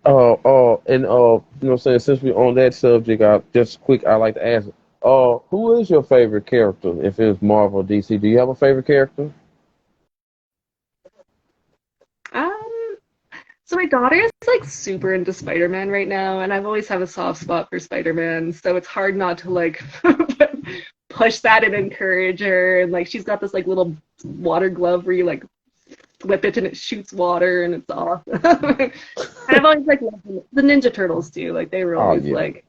S1: And what I'm saying, since we on that subject, I like to ask, who is your favorite character? If it's Marvel or DC, do you have a favorite character?
S3: um, so my daughter is like super into Spider-Man right now, and I've always had a soft spot for Spider-Man, so it's hard not to like push that and encourage her. And like she's got this like little water glove where you like whip it and it shoots water and it's awesome. And I've always like loved the Ninja Turtles too. Like they were always like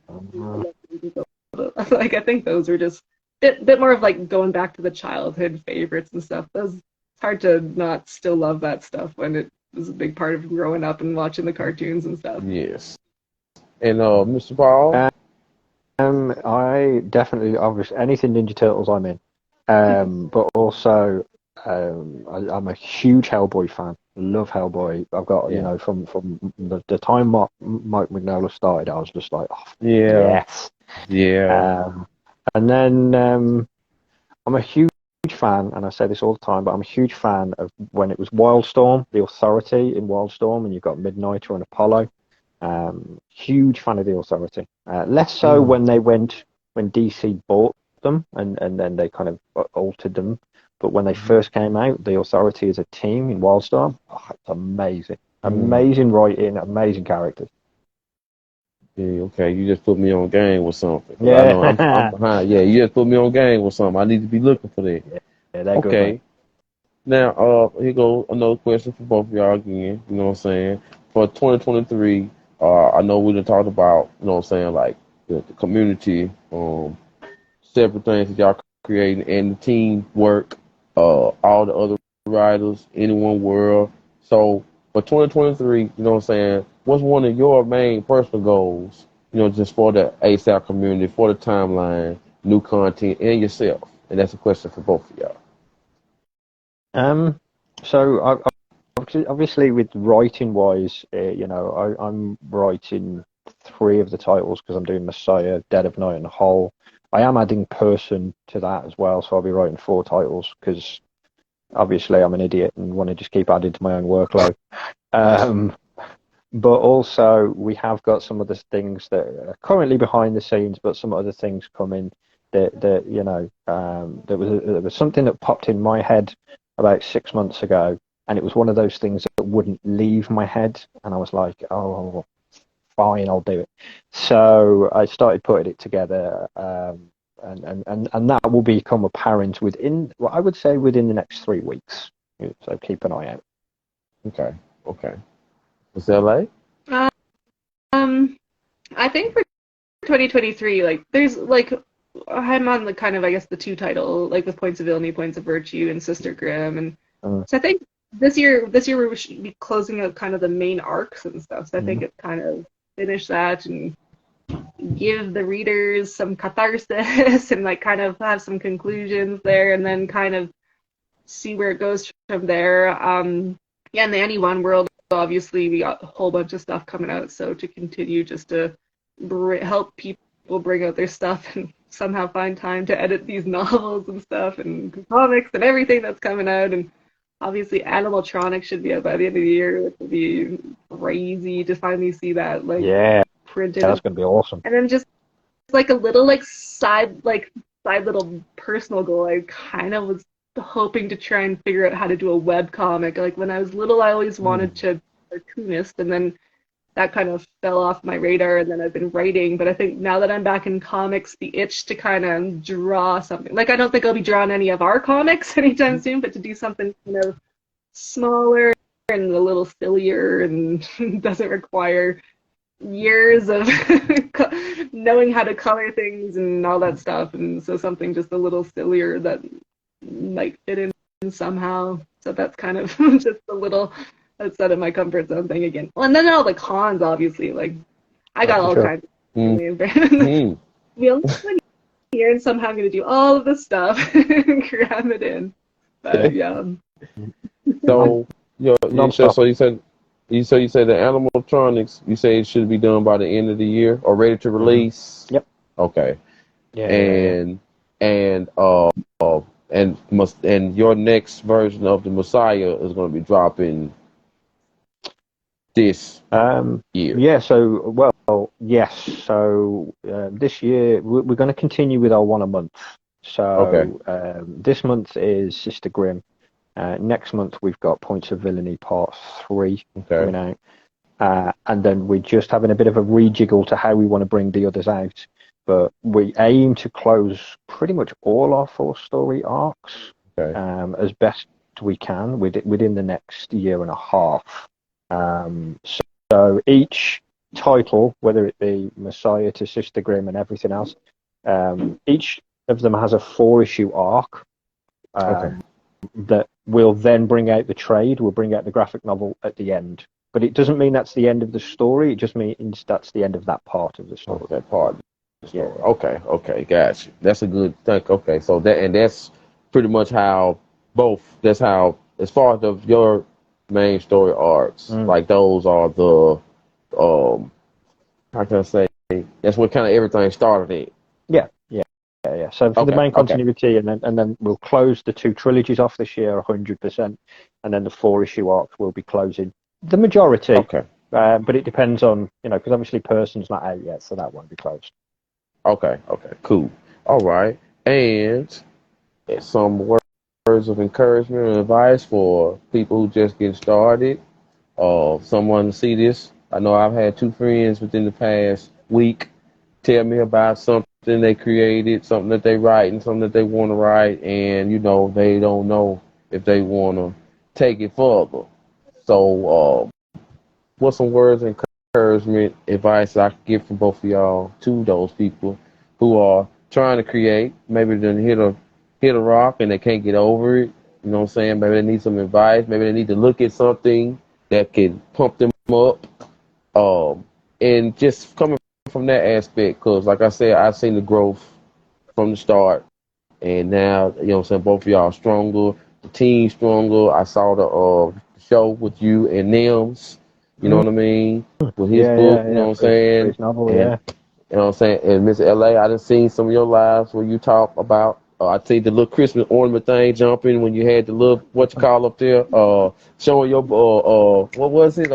S3: like I think those were just bit more of like going back to the childhood favorites and stuff. Those it's hard to not still love that stuff when it was a big part of growing up and watching the cartoons and stuff.
S1: Yes. And Mr. Paul?
S2: I definitely, obviously, anything Ninja Turtles I'm in. But also, I'm a huge Hellboy fan. Love Hellboy. I've got, you know, from the time Mike Mignola started, I was just like, oh, yes.
S1: Yeah.
S2: And then I'm a huge fan, and I say this all the time, but I'm a huge fan of when it was Wildstorm, the Authority in Wildstorm, and you've got Midnighter and Apollo. Huge fan of the Authority. Less so when DC bought them and then they kind of altered them. But when they first came out, the Authority as a team in Wildstorm, it's amazing. Amazing writing, amazing characters.
S1: Yeah, okay, you just put me on game with something.
S2: Yeah.
S1: I know I'm behind. Yeah, you just put me on game with something. I need to be looking for that.
S2: Yeah, they're good,
S1: okay.
S2: mate.
S1: Now, here goes another question for both of y'all again. You know what I'm saying? For 2023, I know we done talked about, you know what I'm saying, like the community, separate things that y'all creating and the team work, all the other writers, in one world. So for 2023, you know what I'm saying, what's one of your main personal goals, you know, just for the ASAP community, for the timeline, new content, and yourself? And that's a question for both of y'all.
S2: So obviously with writing wise, you know, I'm writing 3 of the titles because I'm doing Messiah, Dead of Night, and Hole. I am adding Person to that as well, so I'll be writing 4 titles because obviously I'm an idiot and want to just keep adding to my own workload. But also we have got some other things that are currently behind the scenes, but some other things coming that you know, there was something that popped in my head about 6 months ago, and it was one of those things that wouldn't leave my head, and I was like, oh, fine, I'll do it. So I started putting it together, and that will become apparent within, well, I would say within the next 3 weeks. So keep an eye out.
S1: Okay. Ms.L.a.?
S3: I think for 2023, like there's like I'm on the kind of I guess the 2 title, like with Points of Villainy, Points of Virtue, and Sister Grimm, and so I think this year we should be closing out kind of the main arcs and stuff. So I think it's kind of finish that and give the readers some catharsis and like kind of have some conclusions there, and then kind of see where it goes from there. Yeah, in the Anyone world, obviously we got a whole bunch of stuff coming out, so to continue just to help people bring out their stuff and somehow find time to edit these novels and stuff and comics and everything that's coming out. And obviously Animatronic should be out by the end of the year, which would be crazy to finally see that like printed.
S2: That's gonna be awesome.
S3: And then just like a little side little personal goal, I kind of was hoping to try and figure out how to do a web comic. Like when I was little, I always wanted to be a cartoonist, and then that kind of fell off my radar, and then I've been writing. But I think now that I'm back in comics, the itch to kind of draw something, like I don't think I'll be drawing any of our comics anytime soon, but to do something kind of smaller and a little sillier and doesn't require years of knowing how to color things and all that stuff, and so something just a little sillier that might fit in somehow. So that's kind of just a little outside of my comfort zone thing again. Well, and then all the cons, obviously, like I got all kinds of we only have 1 year, and somehow I'm going to do all of this stuff and cram it in. But yeah.
S1: So so you said the animatronics, you say it should be done by the end of the year or ready to release?
S2: Yep.
S1: Okay.
S2: Yeah.
S1: And your next version of the Messiah is going to be dropping this year.
S2: Yeah, so, well, yes. So this year, we're going to continue with our 1 a month. So this month is Sister Grimm. Next month, we've got Points of Villainy Part 3 coming out. And then we're just having a bit of a rejiggle to how we want to bring the others out. but we aim to close pretty much all our 4-story arcs as best we can within the next year and a half. So each title, whether it be Messiah to Sister Grimm and everything else, each of them has a 4-issue arc that will then bring out the trade, will bring out the graphic novel at the end. But it doesn't mean that's the end of the story. It just means that's the end of that part of the story.
S1: That part of the story. Yeah. Okay, gotcha. That's a good thing. Okay, so that's pretty much how that's how, as far as your main story arcs, like those are the, how can I say, that's what kind of everything started in.
S2: Yeah. So for the main continuity, and then we'll close the 2 trilogies off this year 100%, and then the 4-issue arc will be closing the majority.
S1: Okay.
S2: But it depends on, because obviously Person's not out yet, so that won't be closed. Okay,
S1: cool. All right. And some words of encouragement and advice for people who just get started, someone to see this. I know I've had 2 friends within the past week tell me about something they created, something that they write, and something that they want to write, and they don't know if they want to take it further. So what's some words of encouragement, advice I could give from both of y'all to those people who are trying to create, maybe they hit a rock and they can't get over it, you know what I'm saying? Maybe they need some advice, maybe they need to look at something that can pump them up, and just coming from that aspect, because like I said, I've seen the growth from the start, and now, you know what I'm saying, both of y'all are stronger, the team stronger. I saw the show with you and Nims, you know what I mean, with his book, you know what I'm saying,
S2: his novel,
S1: and, you know what I'm saying, and Ms.L.a., I done seen some of your lives where you talk about, I see the little Christmas ornament thing jumping when you had the little, what you call up there, showing your, what was it,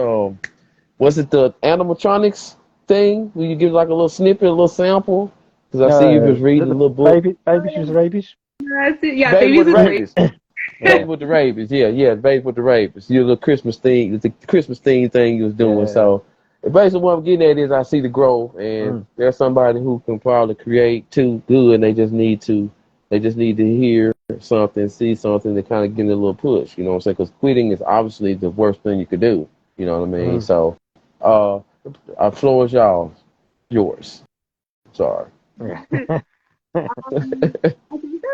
S1: was it the animatronics thing where you give like a little snippet, a little sample? Because I see you was reading a little book.
S2: Babies with rabies?
S1: Baby with the rabies. Baby with the rabies, baby with the rabies. Your little Christmas thing, the Christmas theme thing you was doing. So basically what I'm getting at is I see the growth, and there's somebody who can probably create too good, and they just need to hear something, see something to kind of give it a little push, you know what I'm saying? Because quitting is obviously the worst thing you could do, you know what I mean? So floor is yours. Sorry.
S3: I think that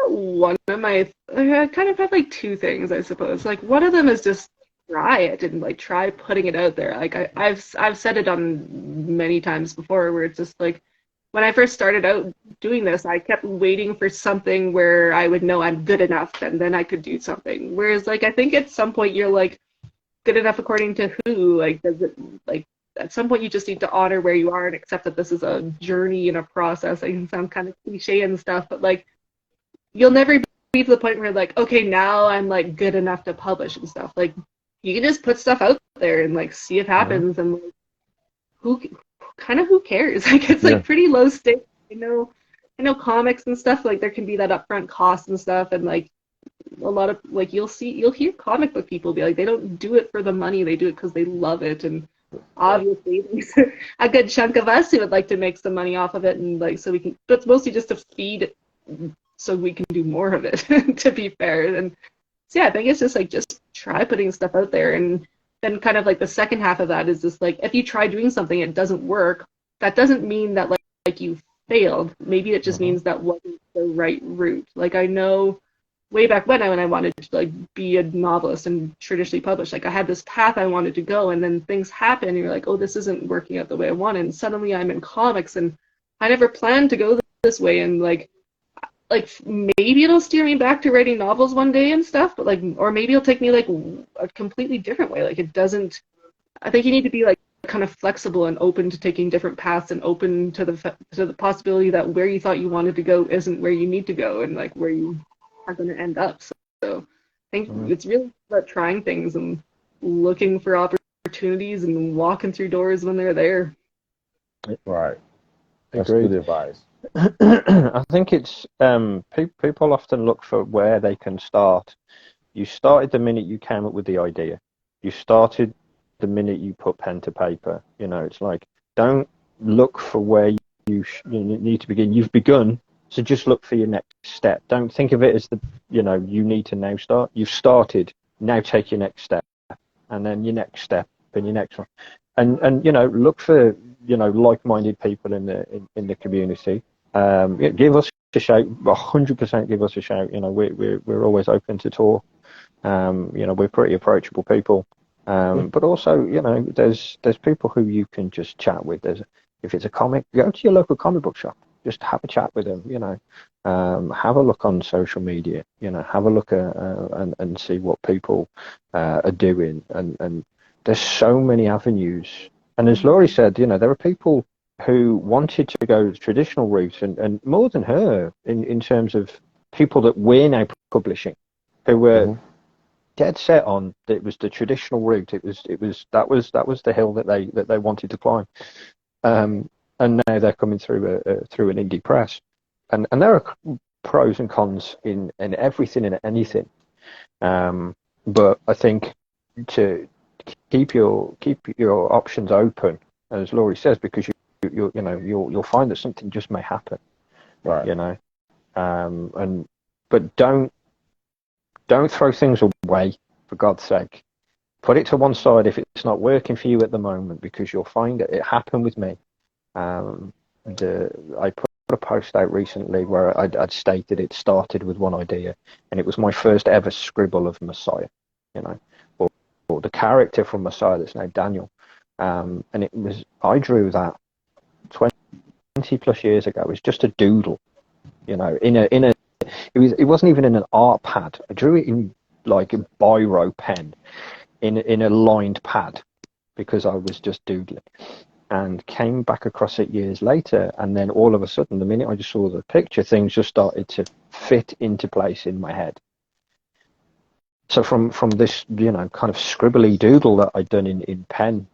S3: one of my, I kind of had like 2 things, I suppose. Like, one of them is just try it and like try putting it out there. Like I've said it on many times before, where it's just like, when I first started out doing this, I kept waiting for something where I would know I'm good enough, and then I could do something. Whereas, like, I think at some point you're like, good enough according to who? Like, does it, like, at some point you just need to honor where you are and accept that this is a journey and a process. I can sound kind of cliche and stuff, but like, you'll never be to the point where like, okay, now I'm like good enough to publish and stuff. Like, you can just put stuff out there and like see if it happens, and like, who cares? Like, it's like pretty low stakes. I know comics and stuff, like there can be that upfront cost and stuff, and like a lot of like you'll hear comic book people be like, they don't do it for the money, they do it because they love it. And obviously there's a good chunk of us who would like to make some money off of it, and like so we can, but it's mostly just to feed so we can do more of it. To be fair. And so I think it's just like, just try putting stuff out there. And then kind of like the second half of that is just like, if you try doing something, it doesn't work, that doesn't mean that like you failed. Maybe it just means that wasn't the right route. Like, I know way back when I wanted to like be a novelist and traditionally publish, like I had this path I wanted to go, and then things happen and you're like, oh, this isn't working out the way I wanted, and suddenly I'm in comics and I never planned to go this way, and like maybe it'll steer me back to writing novels one day and stuff, but like, or maybe it'll take me like a completely different way. Like, it doesn't, I think you need to be like kind of flexible and open to taking different paths, and open to the possibility that where you thought you wanted to go isn't where you need to go, and like where you are going to end up. So I think it's really about trying things and looking for opportunities and walking through doors when they're there.
S1: Right. That's
S2: Agreed.
S1: good advice.
S2: I think it's people often look for where they can start. You started the minute you came up with the idea. You started the minute you put pen to paper. You know, it's like, don't look for where you need to begin. You've begun, so just look for your next step. Don't think of it as you need to now start. You've started, now take your next step, and then your next step, and your next one. And look for, like-minded people in the community. Give us a shout, 100% give us a shout. We're always open to talk. We're pretty approachable people. But also, there's people who you can just chat with. If it's a comic, go to your local comic book shop. Just have a chat with them. Have a look on social media. Have a look and see what people are doing. And there's so many avenues. And as Laurie said, there are people who wanted to go the traditional route, and more than her in terms of people that we're now publishing, who were dead set on that it was the traditional route. That was the hill that they wanted to climb. And now they're coming through an indie press, and there are pros and cons in everything and anything. But I think to keep your options open, as Laurie says, because you'll find that something just may happen,
S1: right?
S2: But don't throw things away, for God's sake. Put it to one side if it's not working for you at the moment, because you'll find it happened with me. I put a post out recently where I'd stated it started with one idea, and it was my first ever scribble of Messiah, or the character from Messiah that's now Daniel. And I drew that 20 plus years ago. It was just a doodle, it wasn't even in an art pad. I drew it in like a biro pen in a lined pad because I was just doodling, and came back across it years later, and then all of a sudden, the minute I just saw the picture, things just started to fit into place in my head. So from this kind of scribbly doodle that I'd done in pen,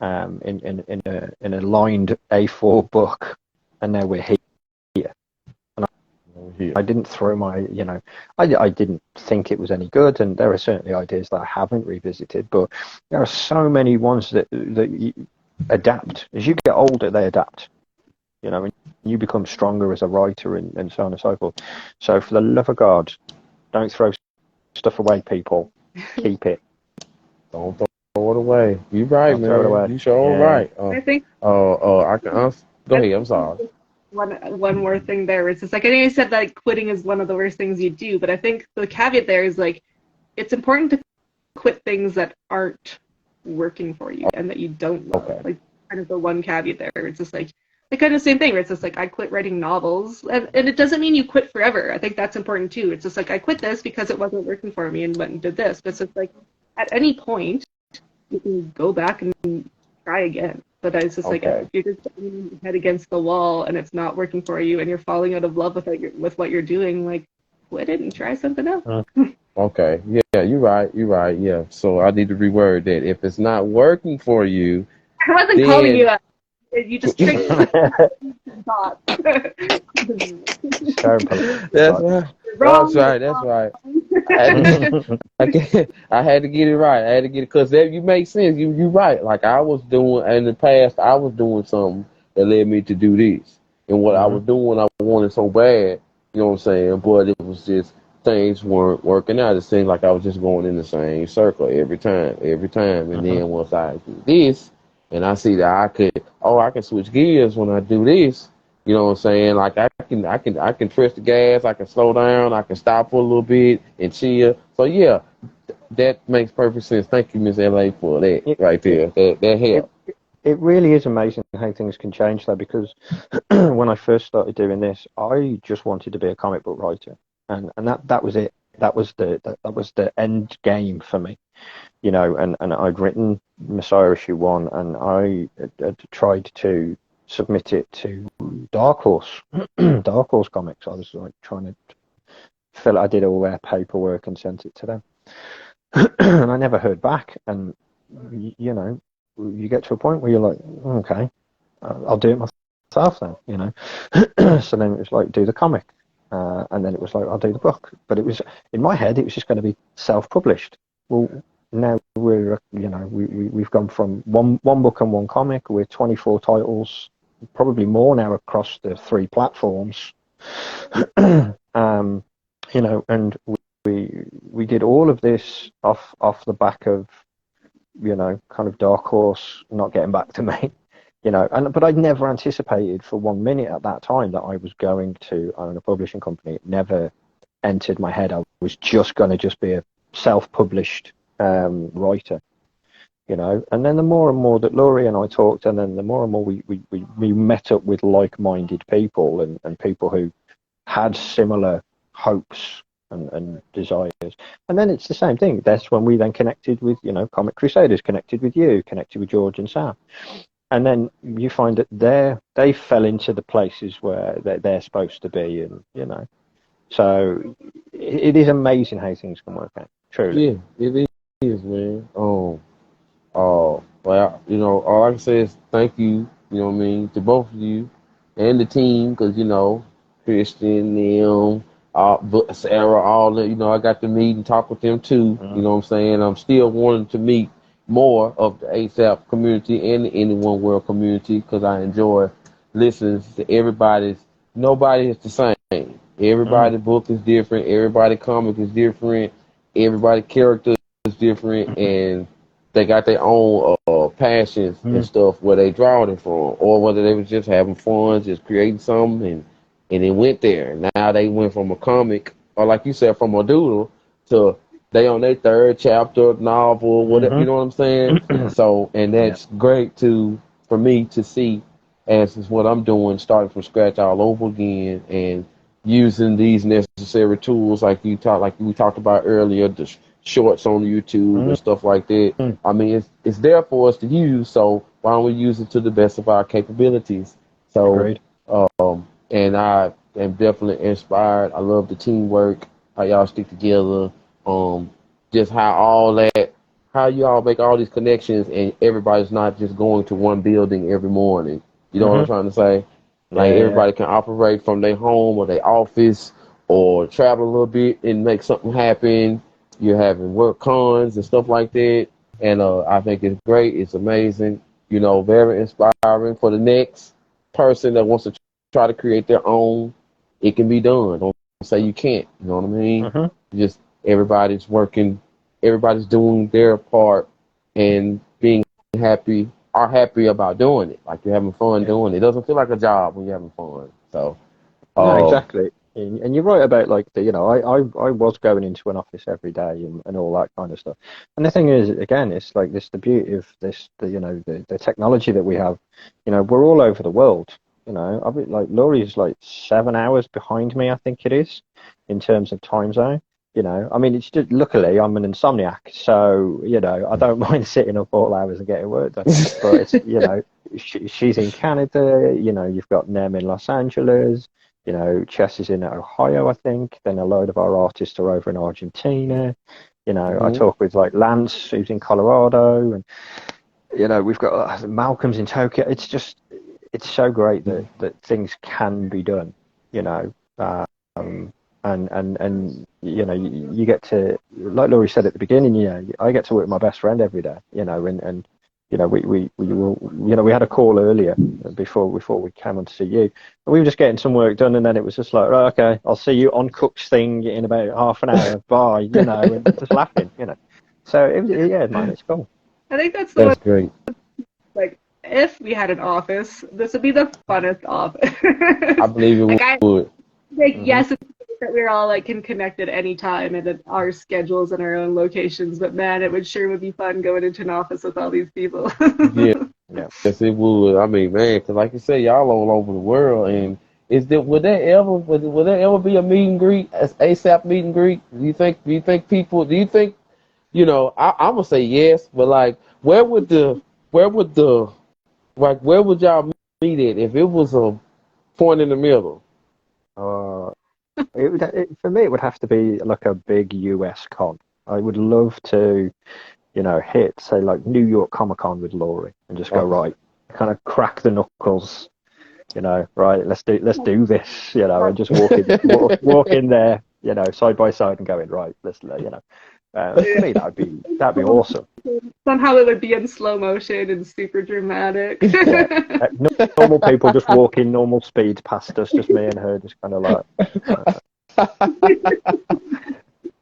S2: in a lined A4 book, and now we're here. I didn't throw my, I didn't think it was any good, and there are certainly ideas that I haven't revisited, but there are so many ones that you adapt. As you get older, they adapt, and you become stronger as a writer, and so on and so forth. So for the love of God, don't throw stuff away, people. Keep it.
S1: Don't throw it away. You right, man.
S2: Throw it away.
S1: You sure right.
S3: I think.
S1: I can answer. Go ahead. I'm sorry.
S3: One more thing there is just like, I know you said that quitting is one of the worst things you do, but I think the caveat there is like, it's important to quit things that aren't working for you and that you don't love.
S1: Okay.
S3: Like kind of the one caveat there. It's just like kind of the same thing where it's just like, I quit writing novels, and it doesn't mean you quit forever. I think that's important too. It's just like, I quit this because it wasn't working for me and went and did this. But it's just like, at any point you can go back and try again. But it's just like, if you're just putting your head against the wall and it's not working for you and you're falling out of love with what you're doing, like, quit it and try something else.
S1: Okay. Yeah, you're right. Yeah. So I need to reword that. If it's not working for you,
S3: I wasn't calling you out. You just tricked thoughts.
S1: That's right. I had to get it right. Because you make sense. You're right. Like I was doing in the past, I was doing something that led me to do this. And what I was doing, I wanted so bad, you know what I'm saying? But it was just, things weren't working out. It seemed like I was just going in the same circle every time. And then once I do this, and I see that I can switch gears when I do this. You know what I'm saying? Like I can press the gas, I can slow down, I can stop for a little bit and chill. So yeah, that makes perfect sense. Thank you, Ms.L.a. for that right there. That helped.
S2: It really is amazing how things can change though, because when I first started doing this, I just wanted to be a comic book writer, and that was it. That was the end game for me, and I'd written Messiah issue 1, and I had tried to submit it to Dark Horse Comics. I was like trying to I did all their paperwork and sent it to them, and I never heard back. And you get to a point where you're like, okay, I'll do it myself then, So then it was like, do the comic, and then it was like, I'll do the book. But it was, in my head, it was just going to be self-published. Well, now we're, we've gone from one book and one comic. We're 24 titles probably more now across the 3 platforms. And we did all of this off the back of, kind of Dark Horse not getting back to me, but I'd never anticipated for 1 minute at that time that I was going to own a publishing company. It never entered my head. I was just going to just be a self-published writer, and then the more and more that Laurie and I talked, and then the more and more we met up with like-minded people and people who had similar hopes and desires. And then it's the same thing. That's when we then connected with, Comic Crusaders, connected with you, connected with George and Sam. And then you find that they fell into the places where they're supposed to be, and, so it is amazing how things can work out, truly.
S1: Yeah, it is, man. Well, all I can say is thank you, to both of you and the team, because, Christian, them, Sarah, all that, I got to meet and talk with them too.
S2: Mm.
S1: You know what I'm saying? I'm still wanting to meet more of the ASAP community and the Anyone World community, because I enjoy listening to everybody's. Nobody is the same. Everybody's book is different. Everybody's comic is different. Everybody's character is different, and they got their own passions and stuff where they draw it from, or whether they was just having fun, just creating something, and it went there. Now they went from a comic, or like you said, from a doodle to they on their 3rd chapter novel, whatever. You know what I'm saying? So, and that's great for me to see, as is what I'm doing, starting from scratch all over again, and using these necessary tools like we talked about earlier, the shorts on YouTube and stuff like that. I mean, it's there for us to use, so why don't we use it to the best of our capabilities? So,
S2: Agreed.
S1: And I am definitely inspired. I love the teamwork, how y'all stick together, just how you all make all these connections, and everybody's not just going to one building every morning. You know what I'm trying to say? Like, everybody can operate from their home or their office, or travel a little bit and make something happen. You're having work cons and stuff like that. And I think it's great. It's amazing. Very inspiring for the next person that wants to try to create their own. It can be done. Don't say you can't. You know what I mean? Just everybody's working. Everybody's doing their part and being happy about doing it. Like, you're having fun doing it. It doesn't feel like a job when you're having fun. So,
S2: no, exactly. And you're right about, like, I was going into an office every day and all that kind of stuff. And the thing is, again, it's like the beauty of this, the technology that we have. We're all over the world. I mean, like, Laurie's like 7 hours behind me, I think it is, in terms of time zone. I mean, it's just, luckily I'm an insomniac, so I don't mind sitting up all hours and getting work done. But it's she's in Canada. You've got Nem in Los Angeles. Chess is in Ohio, I think. Then a load of our artists are over in Argentina. I talk with, like, Lance, who's in Colorado, and we've got Malcolm's in Tokyo. It's just, it's so great that things can be done. And you get to, like Laurie said at the beginning, I get to work with my best friend every day. And we had a call earlier before we came on to see you. We were just getting some work done, and then it was just like, right, okay, I'll see you on Cook's thing in about half an hour. Bye, and just laughing, So man, it's cool.
S3: I think that's
S1: great.
S3: Like, if we had an office, this would be the funnest office.
S1: I believe it would.
S3: Yes, it's that we're all, like, can connect at any time and at our schedules and our own locations, but man, it would be fun going into an office with all these people.
S1: Yeah, yes, it would. I mean, man, because like you say, y'all all over the world, and would there ever be a meet and greet, as ASAP meet and greet? Do you think I'm gonna say yes, but, like, where would y'all meet at if it was a point in the middle?
S2: For me, it would have to be like a big US con. I would love to, hit, say, like, New York Comic Con with Laurie and just go, right, kind of crack the knuckles, right, let's do this, and just walk in there, you know, side by side and going, right, let's, you know, for me that'd be awesome.
S3: Somehow it would be in slow motion and super dramatic.
S2: Yeah, normal people just walking normal speed past us, just me and her, just kind of like,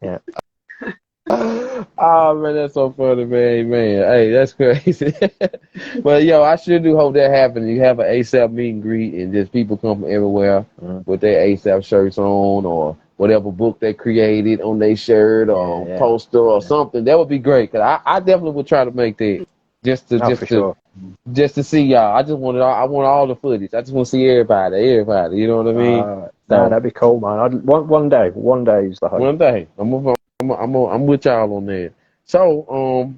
S2: yeah.
S1: Oh man, that's so funny, man. Hey, that's crazy. But yo, I sure do hope that happens. You have an ASAP meet and greet, and just people come from everywhere with their ASAP shirts on, or whatever book they created on their shirt, or poster, or something. That would be great. Cause I definitely would try to make that just to see y'all. I want all the footage. I just want to see everybody. You know what I mean?
S2: Nah, that'd be cool, man. One day is the hope.
S1: One day, I'm with y'all on that. So,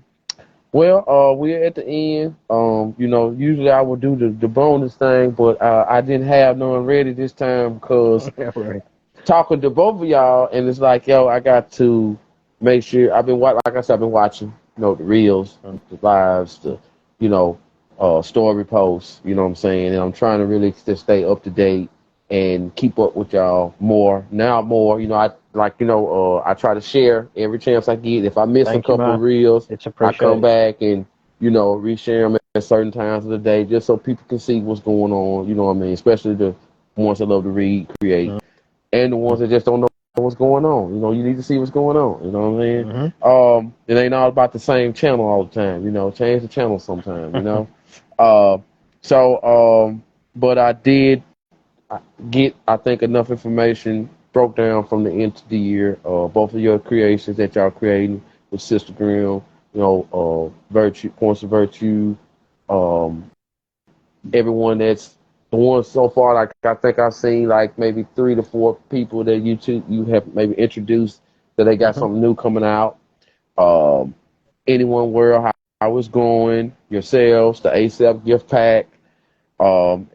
S1: well, we're at the end. You know, usually I would do the bonus thing, but I didn't have none ready this time because talking to both of y'all, and it's like, yo, I got to make sure. I've been watching, you know, the reels, the lives, the, you know, story posts. You know what I'm saying? And I'm trying to really just stay up to date and keep up with y'all more. You know, I try to share every chance I get. If I miss a couple of reels, I come back and, you know, reshare them at certain times of the day just so people can see what's going on. You know what I mean? Especially the ones that love to read, create, and the ones that just don't know what's going on. You know, you need to see what's going on. You know what I mean? It ain't all about the same channel all the time. You know, change the channel sometime. You know, but I did get, I think, enough information broke down from the end of the year. Both of your creations that y'all creating with Sister Grimm, you know, virtue, points of virtue. Everyone that's the ones so far, like I think I've seen like maybe 3 to 4 people that you have maybe introduced that they got something new coming out. Anyone World, how it's going, yourselves, the ASAP gift pack.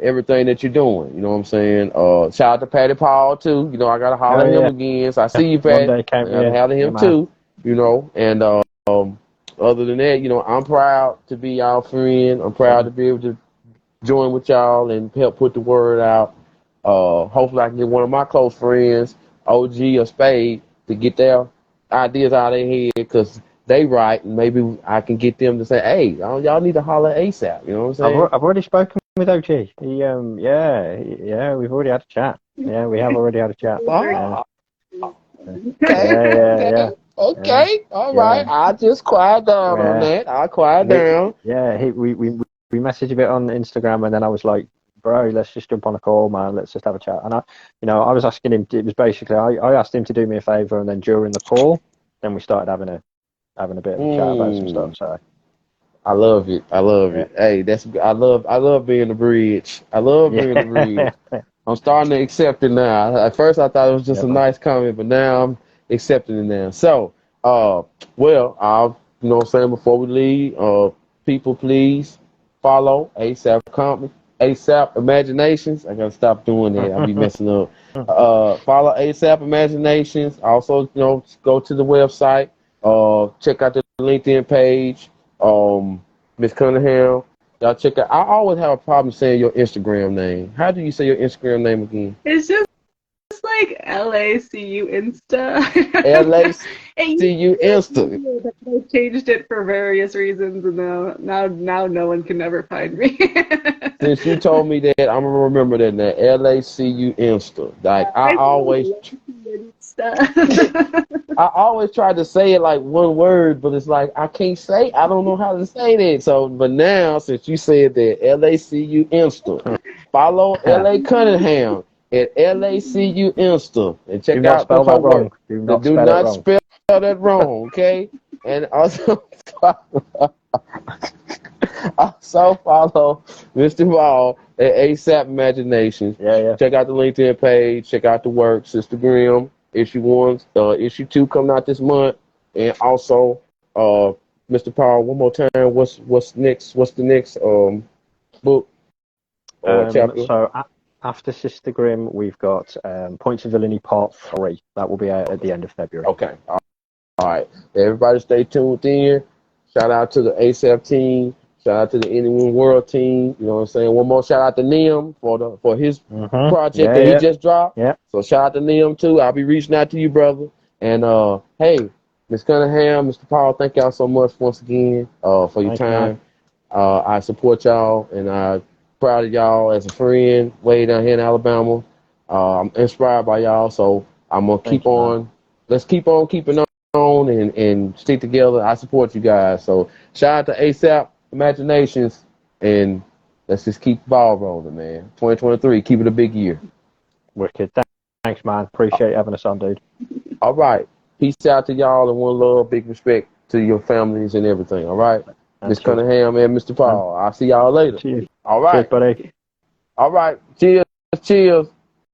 S1: Everything that you're doing, you know what I'm saying? Shout out to Patty Paul too. You know, I gotta holler at him again. So I see you, Pat. I gotta holler at him too. You know, and other than that, you know, I'm proud to be y'all friend. I'm proud to be able to join with y'all and help put the word out. Hopefully I can get one of my close friends, OG or Spade, to get their ideas out of their head, because they write, and maybe I can get them to say, hey, y'all need to holler ASAP. You know what I'm saying?
S2: I've already spoken with OG. We've already had a chat. Yeah, we have already had a chat.
S1: Okay. All right. I'll just quiet down on that. I'll quiet down.
S2: We messaged a bit on Instagram, and then I was like, bro, let's just jump on a call, man. Let's just have a chat. And I was asking him. It was basically I asked him to do me a favor, and then during the call, then we started having a bit of a chat about some stuff. So
S1: I love it. Hey, I love being the bridge. I love being the bridge. I'm starting to accept it now. At first I thought it was just a nice comment, but now I'm accepting it now. So, I'll, you know what I'm saying, before we leave, people, please follow ASAP Imaginations. I gotta stop doing that. I'll be messing up. Follow ASAP Imaginations. Also, you know, go to the website. Check out the LinkedIn page. Ms. Cunningham. Y'all check out. I always have a problem saying your Instagram name. How do you say your Instagram name again?
S3: It's just like LACU Insta.
S1: LACU Insta.
S3: I changed it for various reasons, and now no one can ever find me.
S1: Since you told me that, I'm gonna remember that now. LACU Insta. Like I always try to say it like one word, but it's like I can't say. I don't know how to say that. So, but now since you said that, LACU Insta, follow L.A. Cunningham at LACU Insta and check out the whole work. Do not spell that wrong, okay? And also follow Mr. Ball at ASAP Imaginations. Check out the LinkedIn page. Check out the work. Sister Grimm, issue 1, issue 2 coming out this month. And also, Mr. Paul, one more time, what's next? What's the next book or chapter?
S2: So after Sister Grimm, we've got Points of Villainy Part 3. That will be out at the end of February.
S1: Okay. All right. Everybody stay tuned in. Shout out to the ASAP team. Shout out to the Anyone World team. You know what I'm saying? One more shout out to Nim for his project that he just dropped.
S2: Yeah.
S1: So shout out to Nim too. I'll be reaching out to you, brother. And hey, Ms. Cunningham, Mr. Paul, thank y'all so much once again for your time. I support y'all, and I'm proud of y'all as a friend way down here in Alabama. I'm inspired by y'all, so I'm gonna keep on. Let's keep on keeping on and stick together. I support you guys. So shout out to ASAP Imaginations, and let's just keep the ball rolling, man. 2023, keep it a big year.
S2: Wicked. Thanks, man. Appreciate having us on, dude.
S1: All right. Peace out to y'all, and one love, big respect to your families and everything. All right. Ms. Cunningham and Mr. Paul. I'll see y'all later.
S2: Cheers.
S1: All right.
S2: Cheers, buddy.
S1: All right. Cheers. Cheers.